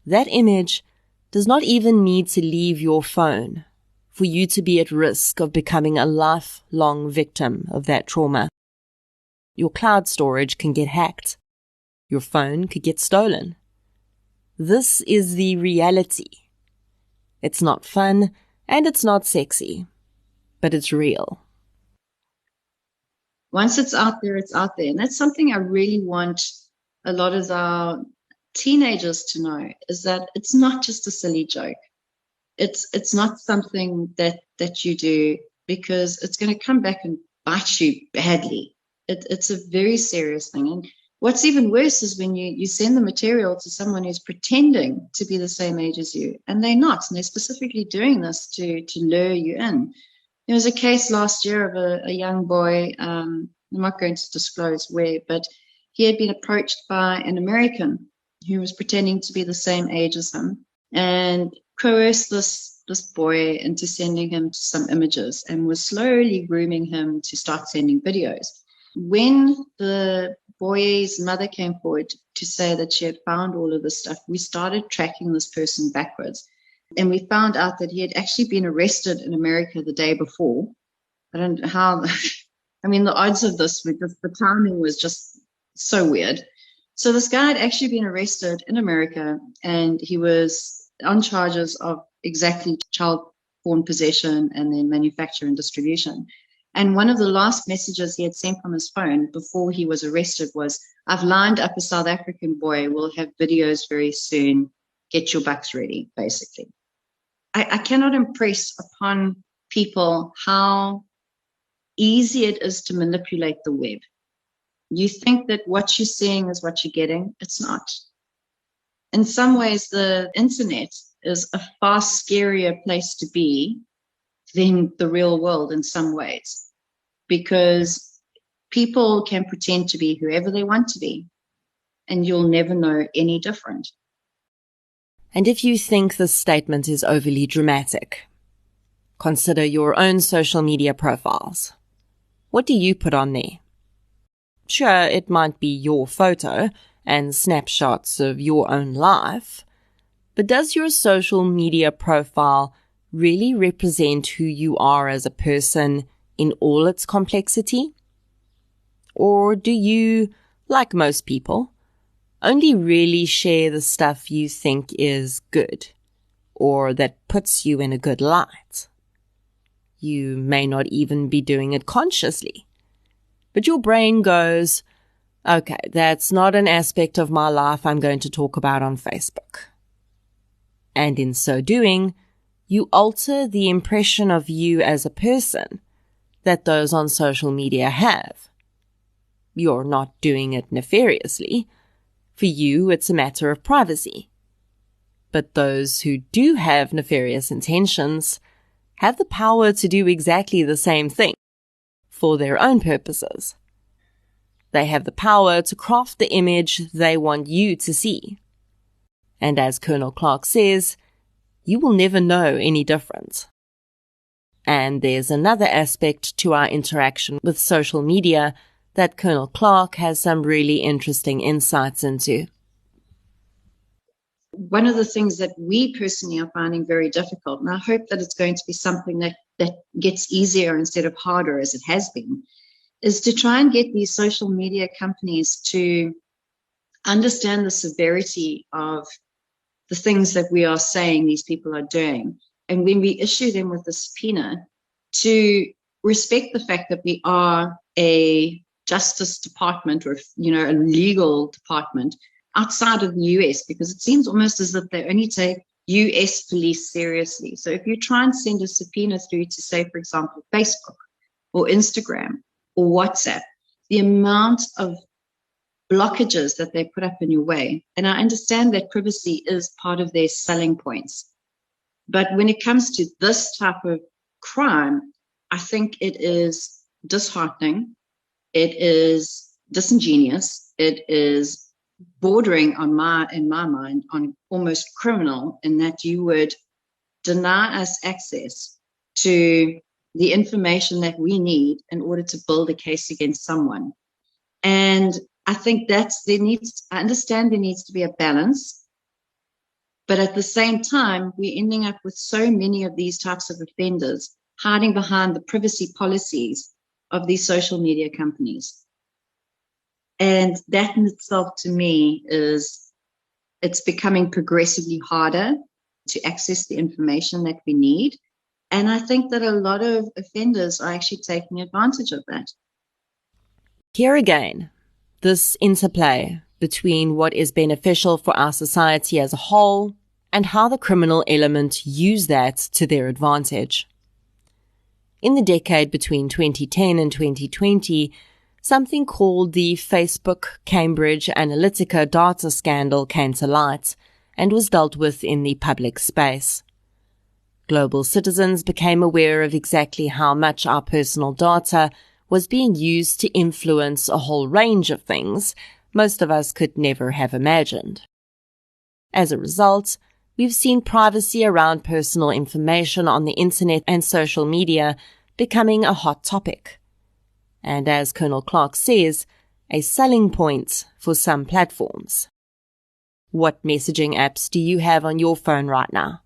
Speaker 2: That image does not even need to leave your phone for you to be at risk of becoming a lifelong victim of that trauma. Your cloud storage can get hacked. Your phone could get stolen. This is the reality. It's not fun and it's not sexy, but it's real.
Speaker 4: Once it's out there, it's out there. And that's something I really want a lot of our teenagers to know, is that it's not just a silly joke. It's not something that you do because it's going to come back and bite you badly. It's a very serious thing. And what's even worse is when you send the material to someone who's pretending to be the same age as you, and they're not, and they're specifically doing this to lure you in. There was a case last year of a young boy, I'm not going to disclose where, but he had been approached by an American who was pretending to be the same age as him and coerced this boy into sending him some images and was slowly grooming him to start sending videos. When the boy's mother came forward to say that she had found all of this stuff, we started tracking this person backwards. And we found out that he had actually been arrested in America the day before. I don't know how, I mean, the odds of this, the timing was just so weird. So this guy had actually been arrested in America and he was on charges of exactly child porn possession and then manufacture and distribution. And one of the last messages he had sent from his phone before he was arrested was, "I've lined up a South African boy. We'll have videos very soon. Get your bucks ready," basically. I cannot impress upon people how easy it is to manipulate the web. You think that what you're seeing is what you're getting. It's not. In some ways, the internet is a far scarier place to be than the real world in some ways, because people can pretend to be whoever they want to be, and you'll never know any different.
Speaker 2: And if you think this statement is overly dramatic, consider your own social media profiles. What do you put on there? Sure, it might be your photo and snapshots of your own life, but does your social media profile really represent who you are as a person in all its complexity? Or do you, like most people, only really share the stuff you think is good or that puts you in a good light? You may not even be doing it consciously, but your brain goes, okay, that's not an aspect of my life I'm going to talk about on Facebook. And in so doing, you alter the impression of you as a person that those on social media have. You're not doing it nefariously. For you, it's a matter of privacy. But those who do have nefarious intentions have the power to do exactly the same thing for their own purposes. They have the power to craft the image they want you to see. And as Colonel Clark says, you will never know any difference. And there's another aspect to our interaction with social media that Colonel Clark has some really interesting insights into.
Speaker 4: One of the things that we personally are finding very difficult, and I hope that it's going to be something that gets easier instead of harder as it has been, is to try and get these social media companies to understand the severity of the things that we are saying these people are doing. And when we issue them with a subpoena, to respect the fact that we are a justice department or, a legal department outside of the US, because it seems almost as if they only take US police seriously. So if you try and send a subpoena through to, say, for example, Facebook or Instagram or WhatsApp, the amount of blockages that they put up in your way. And I understand that privacy is part of their selling points. But when it comes to this type of crime, I think it is disheartening. It is disingenuous. It is bordering in my mind, on almost criminal, in that you would deny us access to the information that we need in order to build a case against someone. And I think I understand there needs to be a balance, but at the same time, we're ending up with so many of these types of offenders hiding behind the privacy policies of these social media companies. And that in itself, to me, it's becoming progressively harder to access the information that we need. And I think that a lot of offenders are actually taking advantage of that.
Speaker 2: Here again, this interplay between what is beneficial for our society as a whole and how the criminal element use that to their advantage. In the decade between 2010 and 2020, something called the Facebook Cambridge Analytica data scandal came to light and was dealt with in the public space. Global citizens became aware of exactly how much our personal data was being used to influence a whole range of things most of us could never have imagined. As a result, we've seen privacy around personal information on the internet and social media becoming a hot topic. And as Colonel Clark says, a selling point for some platforms. What messaging apps do you have on your phone right now?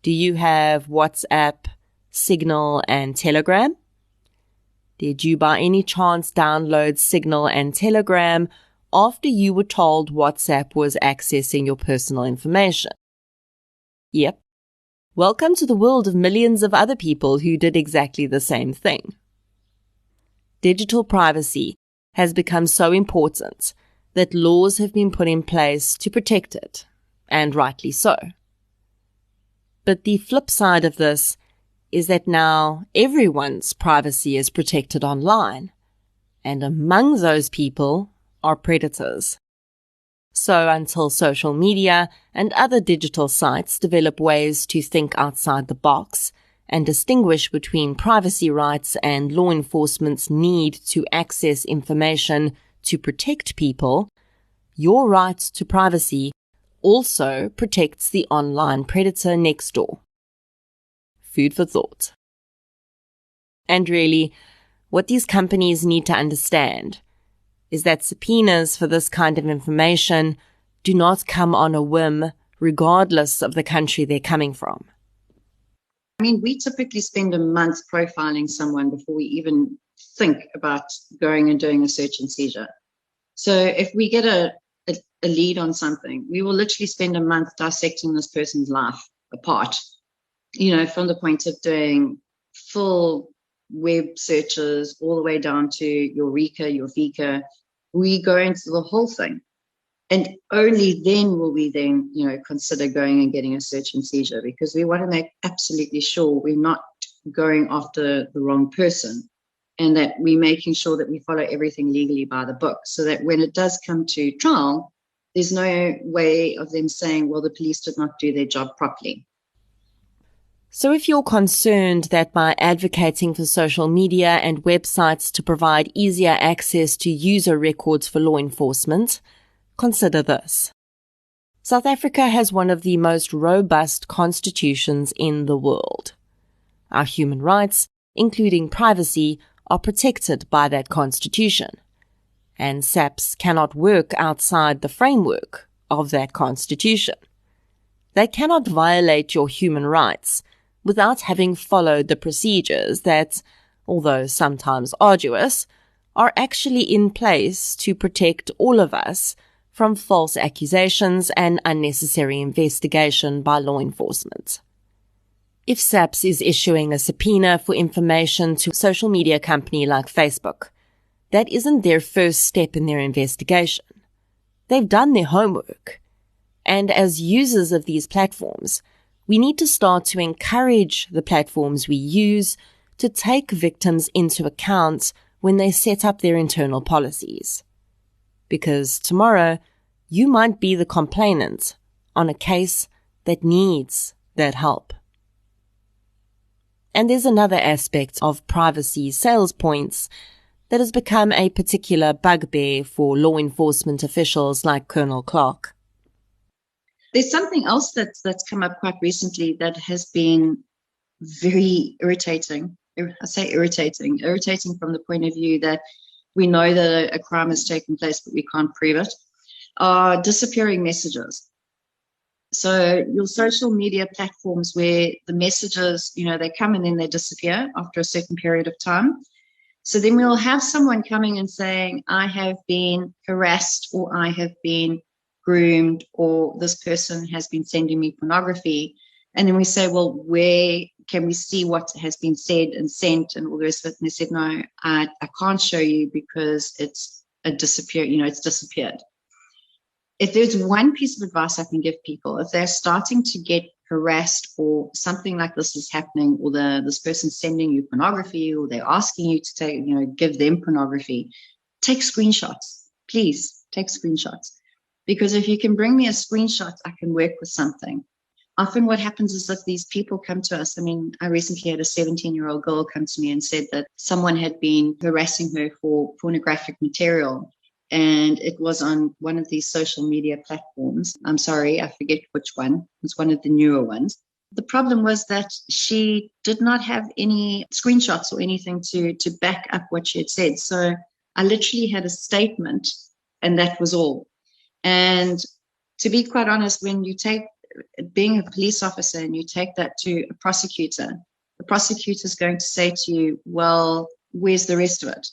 Speaker 2: Do you have WhatsApp, Signal, and Telegram? Did you by any chance download Signal and Telegram after you were told WhatsApp was accessing your personal information? Yep. Welcome to the world of millions of other people who did exactly the same thing. Digital privacy has become so important that laws have been put in place to protect it, and rightly so. But the flip side of this is that now everyone's privacy is protected online, and among those people are predators. So until social media and other digital sites develop ways to think outside the box and distinguish between privacy rights and law enforcement's need to access information to protect people, your right to privacy also protects the online predator next door. Food for thought. And really, what these companies need to understand is that subpoenas for this kind of information do not come on a whim, regardless of the country they're coming from.
Speaker 4: I mean, we typically spend a month profiling someone before we even think about going and doing a search and seizure. So if we get a lead on something, we will literally spend a month dissecting this person's life apart, from the point of doing full web searches all the way down to your RICA, your FICA. We go into the whole thing. And only then will we then, consider going and getting a search and seizure, because we want to make absolutely sure we're not going after the wrong person, and that we're making sure that we follow everything legally by the book, so that when it does come to trial, there's no way of them saying, well, the police did not do their job properly.
Speaker 2: So if you're concerned that by advocating for social media and websites to provide easier access to user records for law enforcement, consider this. South Africa has one of the most robust constitutions in the world. Our human rights, including privacy, are protected by that constitution, and SAPS cannot work outside the framework of that constitution. They cannot violate your human rights without having followed the procedures that, although sometimes arduous, are actually in place to protect all of us from false accusations and unnecessary investigation by law enforcement. If SAPS is issuing a subpoena for information to a social media company like Facebook, that isn't their first step in their investigation. They've done their homework. And as users of these platforms, we need to start to encourage the platforms we use to take victims into account when they set up their internal policies. Because tomorrow, you might be the complainant on a case that needs that help. And there's another aspect of privacy sales points that has become a particular bugbear for law enforcement officials like Colonel Clark.
Speaker 4: There's something else that's come up quite recently that has been very irritating I say irritating from the point of view that we know that a crime has taken place, but we can't prove it, are disappearing messages. So your social media platforms where the messages, they come and then they disappear after a certain period of time. So then we'll have someone coming and saying, I have been harassed, or I have been groomed, or this person has been sending me pornography. And then we say, well, where can we see what has been said and sent and all the rest of it? And they said, no, I can't show you because it's disappeared. If there's one piece of advice I can give people, if they're starting to get harassed or something like this is happening, or this person's sending you pornography, or they're asking you to give them pornography, take screenshots. Please take screenshots. Because if you can bring me a screenshot, I can work with something. Often what happens is that these people come to us. I mean, I recently had a 17-year-old girl come to me and said that someone had been harassing her for pornographic material. And it was on one of these social media platforms. I'm sorry, I forget which one. It's one of the newer ones. The problem was that she did not have any screenshots or anything to back up what she had said. So I literally had a statement, and that was all. And to be quite honest, when you take being a police officer and you take that to a prosecutor, the prosecutor is going to say to you, well, where's the rest of it?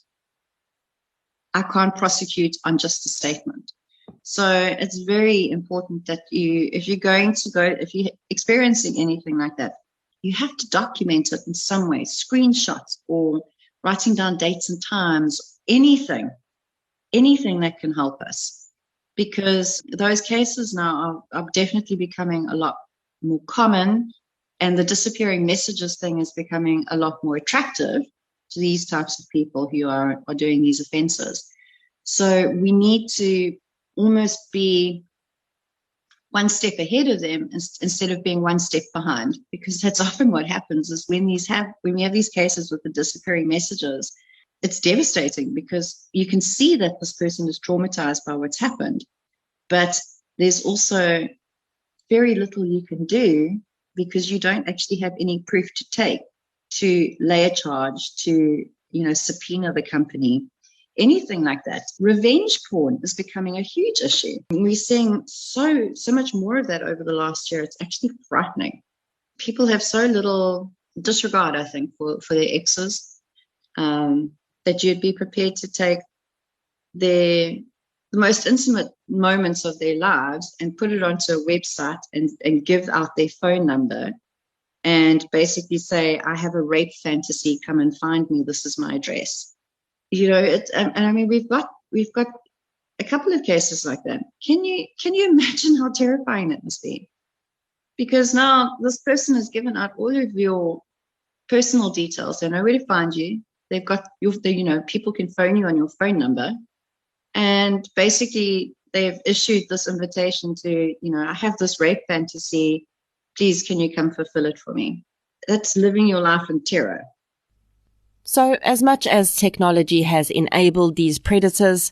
Speaker 4: I can't prosecute on just a statement. So it's very important that if you're experiencing anything like that, you have to document it in some way, screenshots or writing down dates and times, anything that can help us. Because those cases now are definitely becoming a lot more common, and the disappearing messages thing is becoming a lot more attractive to these types of people who are doing these offenses. So we need to almost be one step ahead of them instead of being one step behind, because that's often what happens is when we have these cases with the disappearing messages, it's devastating because you can see that this person is traumatized by what's happened, but there's also very little you can do because you don't actually have any proof to take to lay a charge, to subpoena the company, anything like that. Revenge porn is becoming a huge issue. We're seeing so much more of that over the last year. It's actually frightening. People have so little disregard, I think, for their exes, that you'd be prepared to take the most intimate moments of their lives and put it onto a website and give out their phone number and basically say, I have a rape fantasy, come and find me, this is my address. And I mean, we've got a couple of cases like that. Can you imagine how terrifying that must be? Because now this person has given out all of your personal details. They know where to find you. They've got people can phone you on your phone number. And basically they've issued this invitation to, I have this rape fantasy. Please, can you come fulfill it for me? That's living your life in terror.
Speaker 2: So as much as technology has enabled these predators,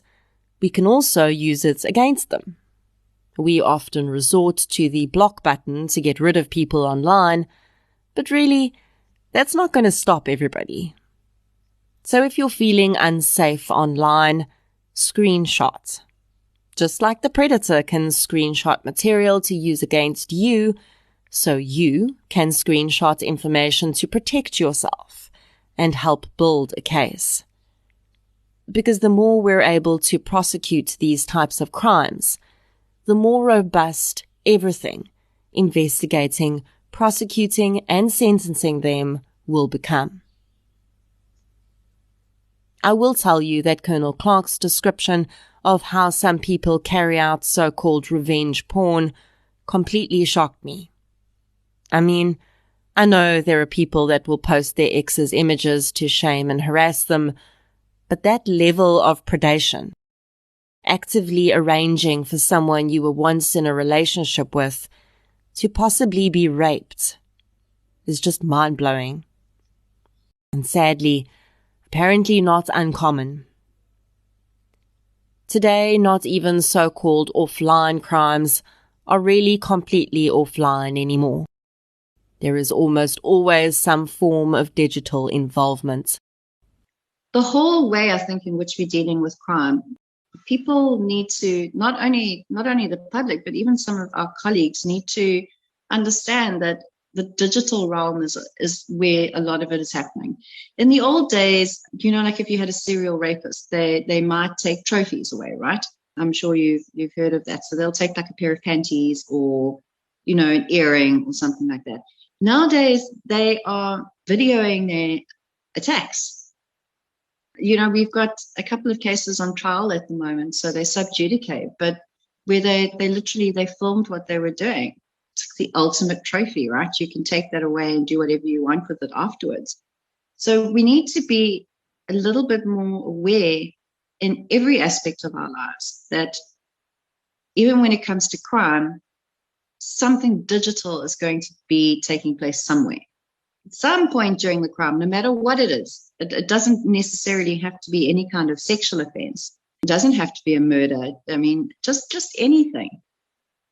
Speaker 2: we can also use it against them. We often resort to the block button to get rid of people online, but really, that's not going to stop everybody. So if you're feeling unsafe online, screenshot. Just like the predator can screenshot material to use against you, so you can screenshot information to protect yourself and help build a case. Because the more we're able to prosecute these types of crimes, the more robust everything, investigating, prosecuting, and sentencing them will become. I will tell you that Colonel Clark's description of how some people carry out so-called revenge porn completely shocked me. I mean, I know there are people that will post their exes' images to shame and harass them, but that level of predation, actively arranging for someone you were once in a relationship with to possibly be raped, is just mind-blowing. And sadly, apparently not uncommon. Today, not even so-called offline crimes are really completely offline anymore. There is almost always some form of digital involvement.
Speaker 4: The whole way, I think, in which we're dealing with crime, people need to, not only the public, but even some of our colleagues need to understand that the digital realm is where a lot of it is happening. In the old days, like if you had a serial rapist, they might take trophies away, right? I'm sure you've heard of that. So they'll take like a pair of panties or, an earring or something like that. Nowadays, they are videoing their attacks. We've got a couple of cases on trial at the moment, so they sub judice, but where they filmed what they were doing. It's the ultimate trophy, right? You can take that away and do whatever you want with it afterwards. So we need to be a little bit more aware in every aspect of our lives that even when it comes to crime, something digital is going to be taking place somewhere. At some point during the crime, no matter what it is, it doesn't necessarily have to be any kind of sexual offense. It doesn't have to be a murder. I mean, just anything.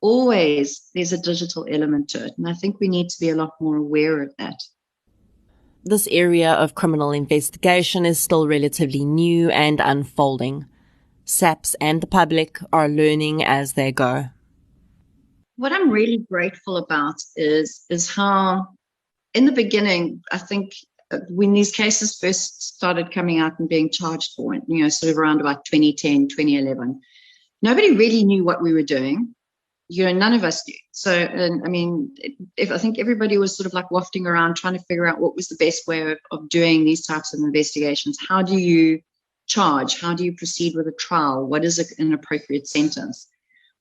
Speaker 4: Always there's a digital element to it. And I think we need to be a lot more aware of that.
Speaker 2: This area of criminal investigation is still relatively new and unfolding. SAPS and the public are learning as they go.
Speaker 4: What I'm really grateful about is how, in the beginning, I think when these cases first started coming out and being charged for, sort of around about 2010, 2011, nobody really knew what we were doing. None of us knew. So, I think everybody was sort of like wafting around trying to figure out what was the best way of doing these types of investigations. How do you charge? How do you proceed with a trial? What is an appropriate sentence?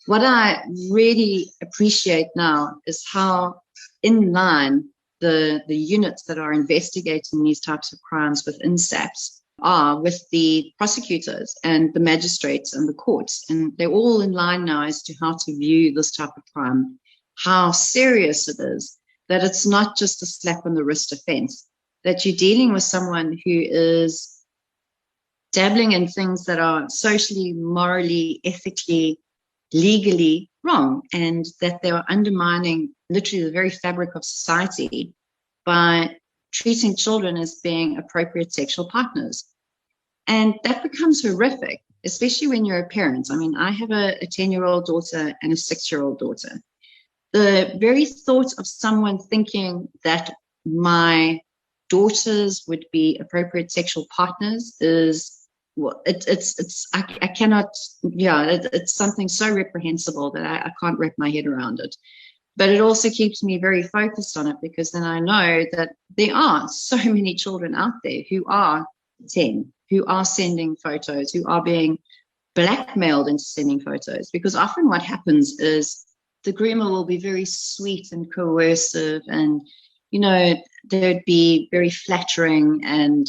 Speaker 4: What I really appreciate now is how in line the units that are investigating these types of crimes within SAPS are with the prosecutors and the magistrates and the courts. And they're all in line now as to how to view this type of crime, how serious it is, that it's not just a slap on the wrist offense, that you're dealing with someone who is dabbling in things that are socially, morally, ethically, legally wrong, and that they are undermining literally the very fabric of society by treating children as being appropriate sexual partners. And that becomes horrific, especially when you're a parent. I mean, I have a 10-year-old daughter and a 6-year-old daughter. The very thought of someone thinking that my daughters would be appropriate sexual partners is, well, it's something so reprehensible that I can't wrap my head around it. But it also keeps me very focused on it, because then I know that there are so many children out there who are 10, who are sending photos, who are being blackmailed into sending photos. Because often what happens is the groomer will be very sweet and coercive, and, they'd be very flattering, and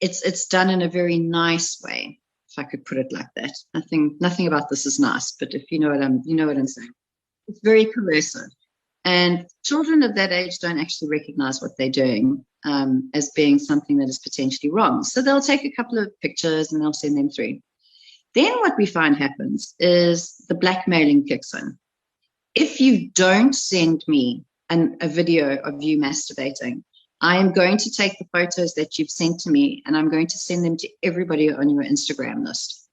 Speaker 4: it's done in a very nice way, if I could put it like that. Nothing about this is nice, but if you know what I'm saying. It's very coercive. And children of that age don't actually recognize what they're doing as being something that is potentially wrong. So they'll take a couple of pictures and they'll send them through. Then what we find happens is the blackmailing kicks in. If you don't send me a video of you masturbating, I am going to take the photos that you've sent to me and I'm going to send them to everybody on your Instagram list.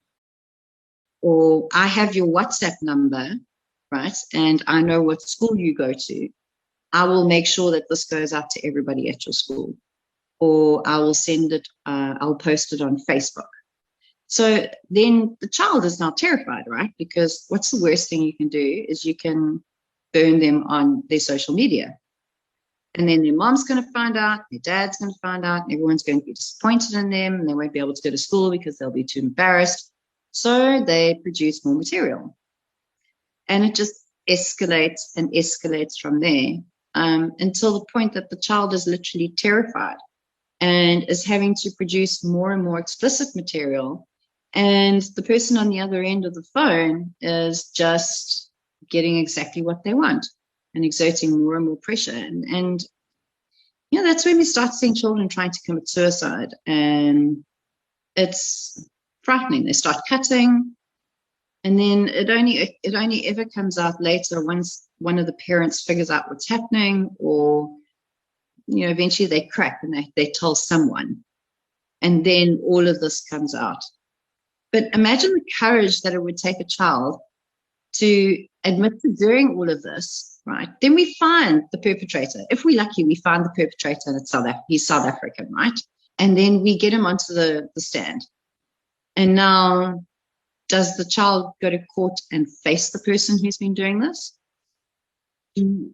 Speaker 4: Or I have your WhatsApp number, right? And I know what school you go to. I will make sure that this goes out to everybody at your school. Or I will send it, I'll post it on Facebook. So then the child is now terrified, right? Because what's the worst thing you can do is you can burn them on their social media. And then their mom's going to find out, their dad's going to find out, and everyone's going to be disappointed in them, and they won't be able to go to school because they'll be too embarrassed. So they produce more material. And it just escalates and escalates from there until the point that the child is literally terrified and is having to produce more and more explicit material. And the person on the other end of the phone is just getting exactly what they want and exerting more and more pressure. And that's when we start seeing children trying to commit suicide. And it's frightening. They start cutting. And then it only ever comes out later once one of the parents figures out what's happening, or eventually they crack and they tell someone, and then all of this comes out. But imagine the courage that it would take a child to admit to doing all of this, right? Then we find the perpetrator. If we're lucky, we find the perpetrator, and he's South African, right? And then we get him onto the stand. And now, does the child go to court and face the person who's been doing this?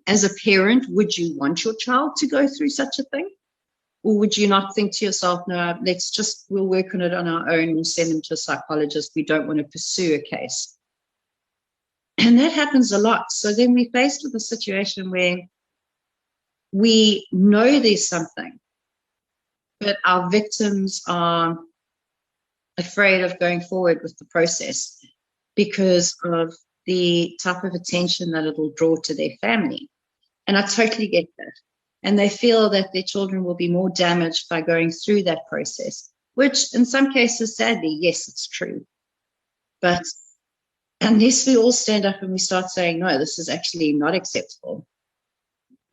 Speaker 4: As a parent, would you want your child to go through such a thing? Or would you not think to yourself, no, we'll work on it on our own, we'll send them to a psychologist, we don't want to pursue a case? And that happens a lot. So then we're faced with a situation where we know there's something, but our victims are afraid of going forward with the process because of the type of attention that it'll draw to their family. And I totally get that. And they feel that their children will be more damaged by going through that process, which in some cases, sadly, yes, it's true. But unless we all stand up and we start saying, no, this is actually not acceptable.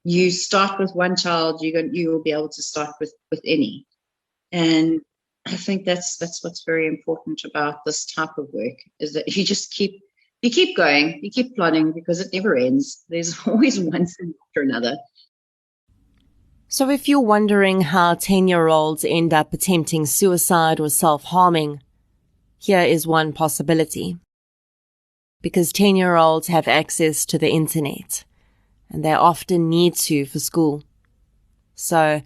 Speaker 4: You start with one child, you will be able to start with any. And I think that's what's very important about this type of work, is that you just keep going, you keep plodding, because it never ends. There's always one thing after another.
Speaker 2: So if you're wondering how 10-year-olds end up attempting suicide or self-harming, here is one possibility. Because 10-year-olds have access to the internet, and they often need to for school. So,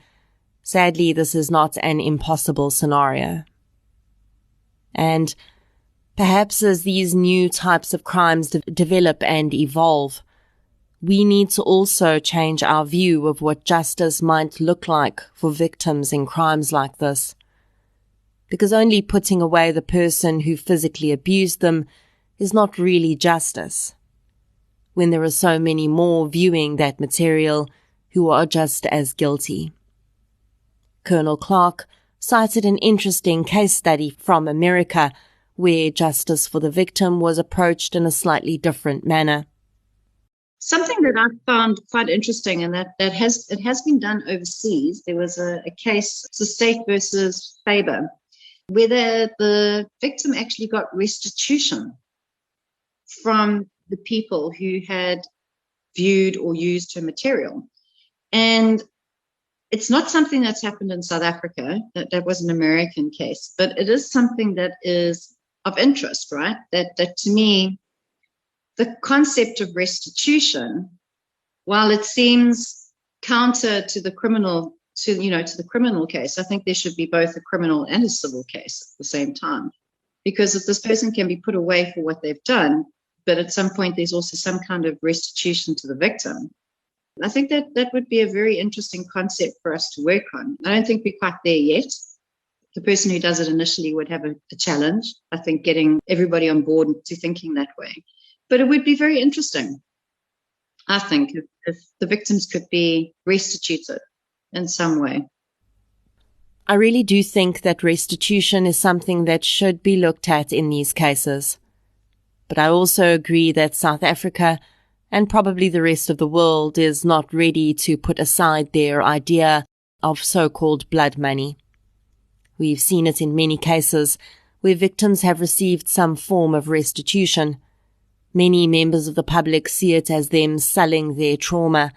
Speaker 2: sadly, this is not an impossible scenario. And perhaps as these new types of crimes develop and evolve, we need to also change our view of what justice might look like for victims in crimes like this. Because only putting away the person who physically abused them is not really justice, when there are so many more viewing that material who are just as guilty. Colonel Clark cited an interesting case study from America where justice for the victim was approached in a slightly different manner.
Speaker 4: Something that I found quite interesting, and it has been done overseas. There was a case, it's the state versus Faber, where the victim actually got restitution from the people who had viewed or used her material. And it's not something that's happened in South Africa. That was an American case, but it is something that is of interest, right? That to me, the concept of restitution, while it seems counter to the criminal, to the criminal case, I think there should be both a criminal and a civil case at the same time. Because if this person can be put away for what they've done, but at some point there's also some kind of restitution to the victim, I think that would be a very interesting concept for us to work on. I don't think we're quite there yet. The person who does it initially would have a challenge, I think, getting everybody on board to thinking that way. But it would be very interesting, I think, if the victims could be restituted in some way.
Speaker 2: I really do think that restitution is something that should be looked at in these cases. But I also agree that South Africa, and probably the rest of the world, is not ready to put aside their idea of so-called blood money. We've seen it in many cases where victims have received some form of restitution. Many members of the public see it as them selling their trauma,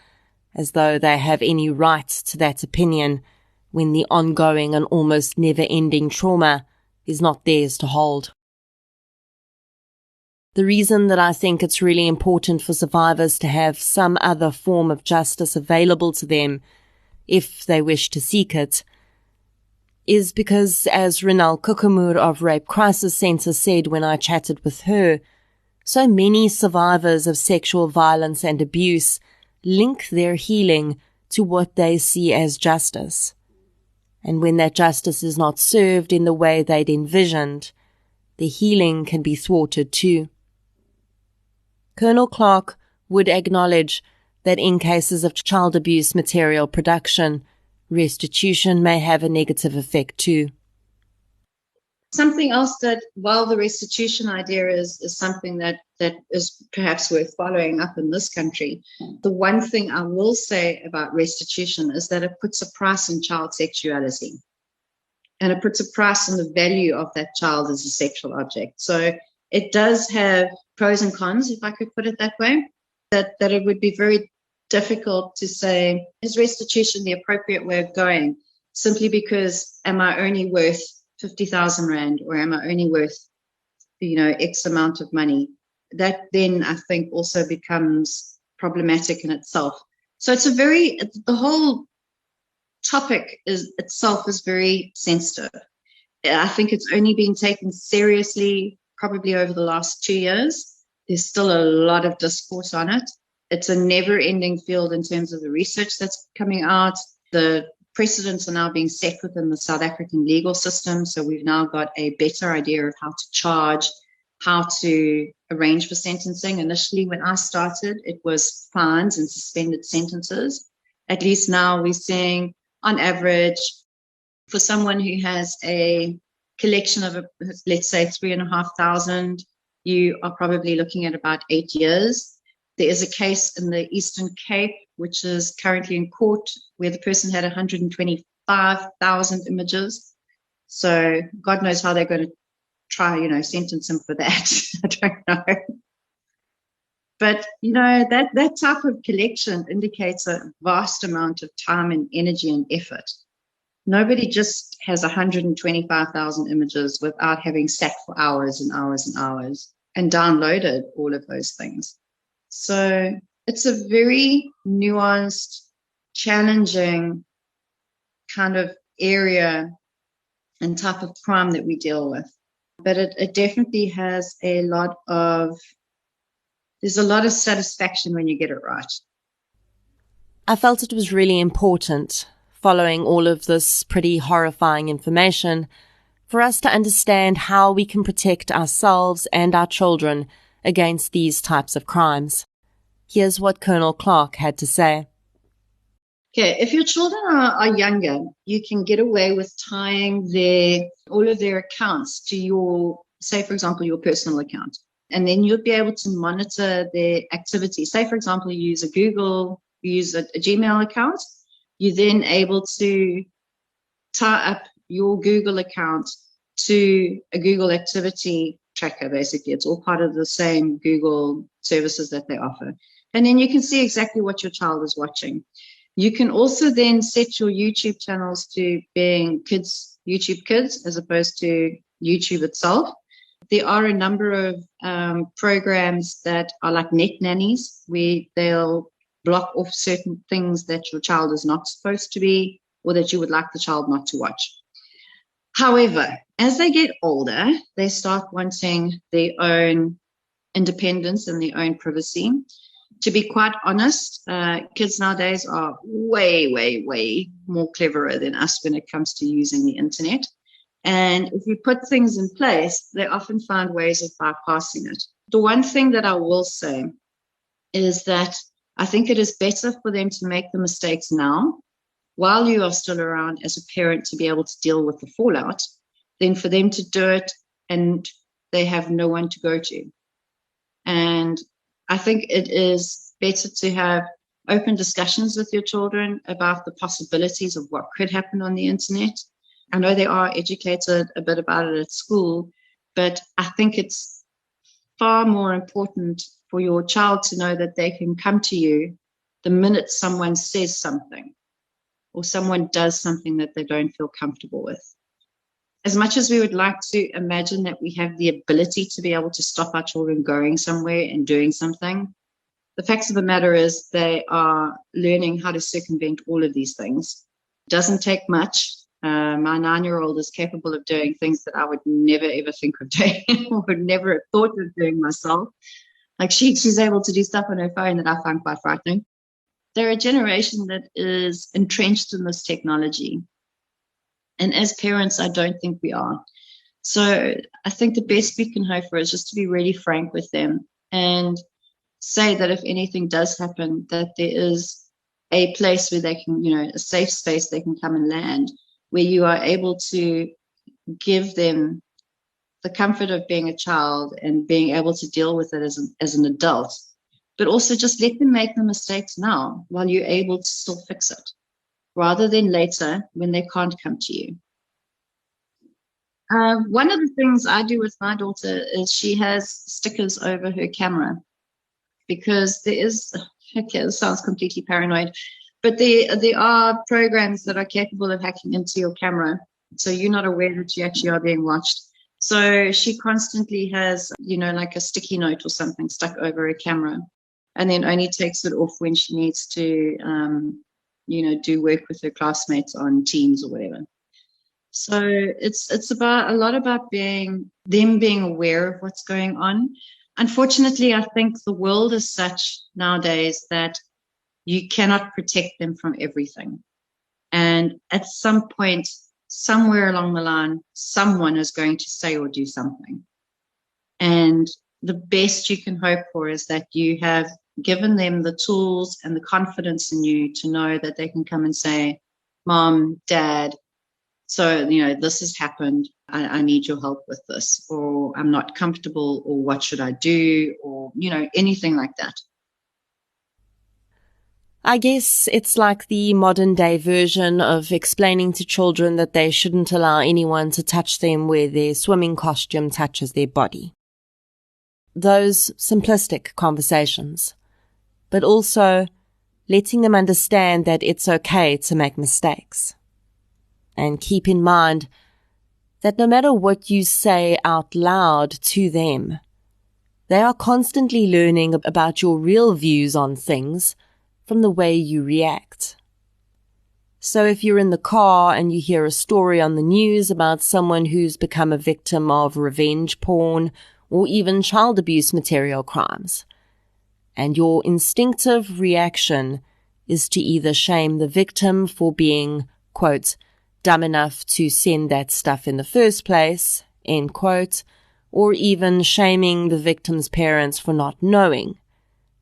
Speaker 2: as though they have any right to that opinion, when the ongoing and almost never-ending trauma is not theirs to hold. The reason that I think it's really important for survivors to have some other form of justice available to them, if they wish to seek it, is because, as Rinal Kukumur of Rape Crisis Centre said when I chatted with her, so many survivors of sexual violence and abuse link their healing to what they see as justice. And when that justice is not served in the way they'd envisioned, the healing can be thwarted too. Colonel Clark would acknowledge that in cases of child abuse material production, restitution may have a negative effect too.
Speaker 4: something else that, while the restitution idea is something that is perhaps worth following up in this country, the one thing I will say about restitution is that it puts a price on child sexuality. And it puts a price on the value of that child as a sexual object. So it does have pros and cons, if I could put it that way, that it would be very difficult to say, is restitution the appropriate way of going? Simply because, am I only worth 50,000 Rand, or am I only worth, X amount of money? That then I think also becomes problematic in itself. So the whole topic itself is very sensitive. I think it's only been taken seriously probably over the last 2 years. There's still a lot of discourse on it. It's a never-ending field in terms of the research that's coming out. The precedents are now being set within the South African legal system. So we've now got a better idea of how to charge, how to arrange for sentencing. Initially, when I started, it was fines and suspended sentences. At least now we're seeing, on average, for someone who has a collection of, let's say, 3,500, you are probably looking at about 8 years. There is a case in the Eastern Cape, which is currently in court, where the person had 125,000 images. So God knows how they're going to try, sentence him for that. I don't know. But, that type of collection indicates a vast amount of time and energy and effort. Nobody just has 125,000 images without having sat for hours and hours and hours and downloaded all of those things. So it's a very nuanced, challenging kind of area and type of crime that we deal with. But it definitely has there's a lot of satisfaction when you get it right.
Speaker 2: I felt it was really important, following all of this pretty horrifying information, for us to understand how we can protect ourselves and our children against these types of crimes. Here's what Colonel Clark had to say.
Speaker 4: Okay, if your children are younger, you can get away with tying all of their accounts to your, say, for example, your personal account. And then you'll be able to monitor their activity. Say, for example, you use a Gmail account. You're then able to tie up your Google account to a Google activity tracker, basically. It's all part of the same Google services that they offer. And then you can see exactly what your child is watching. You can also then set your YouTube channels to being YouTube Kids, as opposed to YouTube itself. There are a number of programs that are like net nannies, where they'll block off certain things that your child is not supposed to be, or that you would like the child not to watch. However, as they get older, they start wanting their own independence and their own privacy. To be quite honest, kids nowadays are way, way, way more cleverer than us when it comes to using the internet. And if you put things in place, they often find ways of bypassing it. The one thing that I will say is that I think it is better for them to make the mistakes now, while you are still around as a parent to be able to deal with the fallout, than for them to do it and they have no one to go to. And I think it is better to have open discussions with your children about the possibilities of what could happen on the internet. I know they are educated a bit about it at school, but I think it's far more important for your child to know that they can come to you the minute someone says something or someone does something that they don't feel comfortable with. As much as we would like to imagine that we have the ability to be able to stop our children going somewhere and doing something, the fact of the matter is they are learning how to circumvent all of these things. It doesn't take much. My 9-year-old is capable of doing things that I would never, ever think of doing or would never have thought of doing myself. Like she's able to do stuff on her phone that I find quite frightening. They're a generation that is entrenched in this technology. And as parents, I don't think we are. So I think the best we can hope for is just to be really frank with them and say that if anything does happen, that there is a place where they can, a safe space they can come and land, where you are able to give them the comfort of being a child and being able to deal with it as an adult, but also just let them make the mistakes now while you're able to still fix it, rather than later when they can't come to you. One of the things I do with my daughter is she has stickers over her camera, because there is, okay, this sounds completely paranoid, but there are programs that are capable of hacking into your camera, so you're not aware that you actually are being watched. So she constantly has, like a sticky note or something stuck over her camera, and then only takes it off when she needs to, do work with her classmates on Teams or whatever. So it's about a lot about being aware of what's going on. Unfortunately, I think the world is such nowadays that you cannot protect them from everything. And at some point, somewhere along the line, someone is going to say or do something. And the best you can hope for is that you have given them the tools and the confidence in you to know that they can come and say, Mom, Dad, so, this has happened. I need your help with this, or I'm not comfortable, or what should I do, or, anything like that.
Speaker 2: I guess it's like the modern day version of explaining to children that they shouldn't allow anyone to touch them where their swimming costume touches their body. Those simplistic conversations, but also letting them understand that it's okay to make mistakes. And keep in mind that no matter what you say out loud to them, they are constantly learning about your real views on things from the way you react. So if you're in the car and you hear a story on the news about someone who's become a victim of revenge porn or even child abuse material crimes, and your instinctive reaction is to either shame the victim for being, quote, dumb enough to send that stuff in the first place, end quote, or even shaming the victim's parents for not knowing.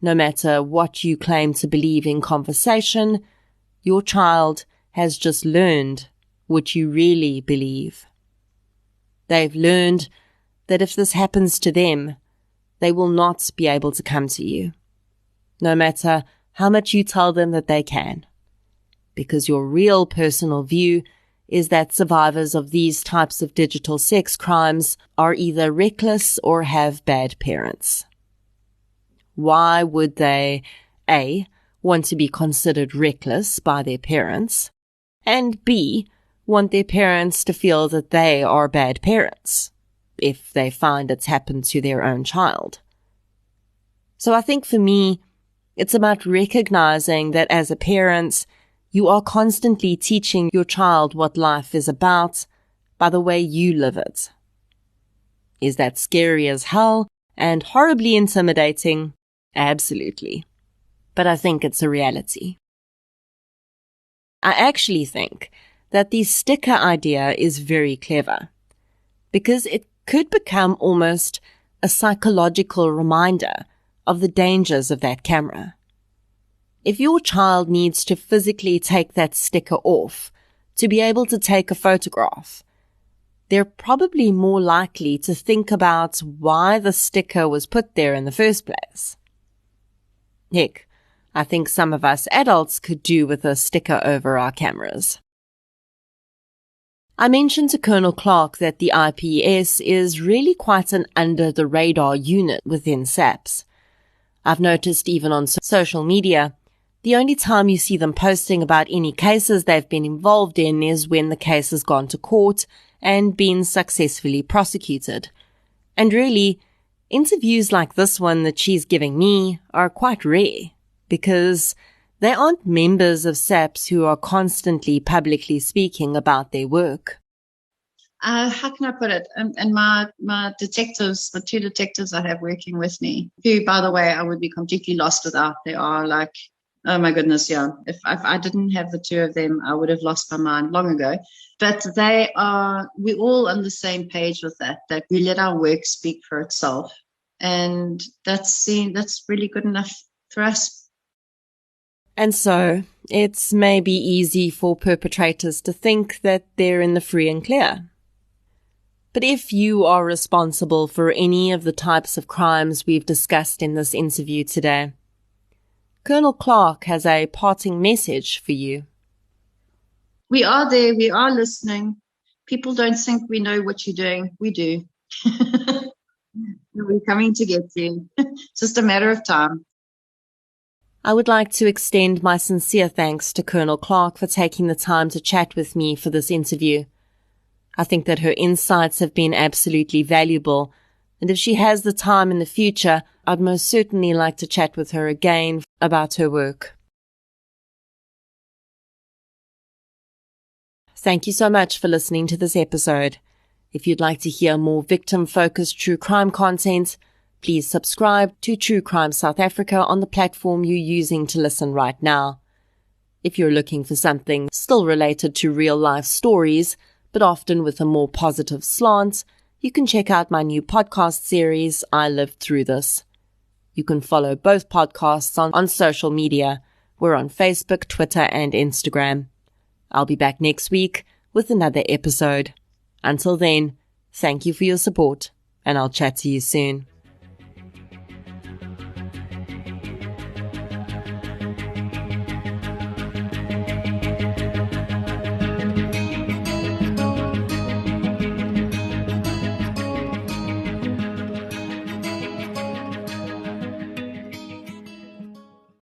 Speaker 2: No matter what you claim to believe in conversation, your child has just learned what you really believe. They've learned that if this happens to them, they will not be able to come to you, no matter how much you tell them that they can, because your real personal view is that survivors of these types of digital sex crimes are either reckless or have bad parents. Why would they, A, want to be considered reckless by their parents, and B, want their parents to feel that they are bad parents, if they find it's happened to their own child? So I think for me, it's about recognizing that as a parent, you are constantly teaching your child what life is about by the way you live it. Is that scary as hell and horribly intimidating? Absolutely. But I think it's a reality. I actually think that the sticker idea is very clever, because it could become almost a psychological reminder of the dangers of that camera. If your child needs to physically take that sticker off to be able to take a photograph, they're probably more likely to think about why the sticker was put there in the first place. Heck, I think some of us adults could do with a sticker over our cameras. I mentioned to Colonel Clark that the IPS is really quite an under-the-radar unit within SAPS. I've noticed even on social media, the only time you see them posting about any cases they've been involved in is when the case has gone to court and been successfully prosecuted. And really, interviews like this one that she's giving me are quite rare, because they aren't members of SAPS who are constantly publicly speaking about their work.
Speaker 4: How can I put it? And my detectives, the two detectives I have working with me, who, by the way, I would be completely lost without. They are like, oh my goodness, yeah. If I didn't have the two of them, I would have lost my mind long ago. But we're all on the same page with that we let our work speak for itself. And that's really good enough for us.
Speaker 2: And so it's maybe easy for perpetrators to think that they're in the free and clear. But if you are responsible for any of the types of crimes we've discussed in this interview today, Colonel Clark has a parting message for you.
Speaker 4: We are there. We are listening. People don't think we know what you're doing. We do. We're coming to get you. It's just a matter of time.
Speaker 2: I would like to extend my sincere thanks to Colonel Clark for taking the time to chat with me for this interview. I think that her insights have been absolutely valuable, and if she has the time in the future, I'd most certainly like to chat with her again about her work. Thank you so much for listening to this episode. If you'd like to hear more victim-focused true crime content, please subscribe to True Crime South Africa on the platform you're using to listen right now. If you're looking for something still related to real-life stories, but often with a more positive slant, you can check out my new podcast series, I Lived Through This. You can follow both podcasts on social media. We're on Facebook, Twitter, and Instagram. I'll be back next week with another episode. Until then, thank you for your support, and I'll chat to you soon.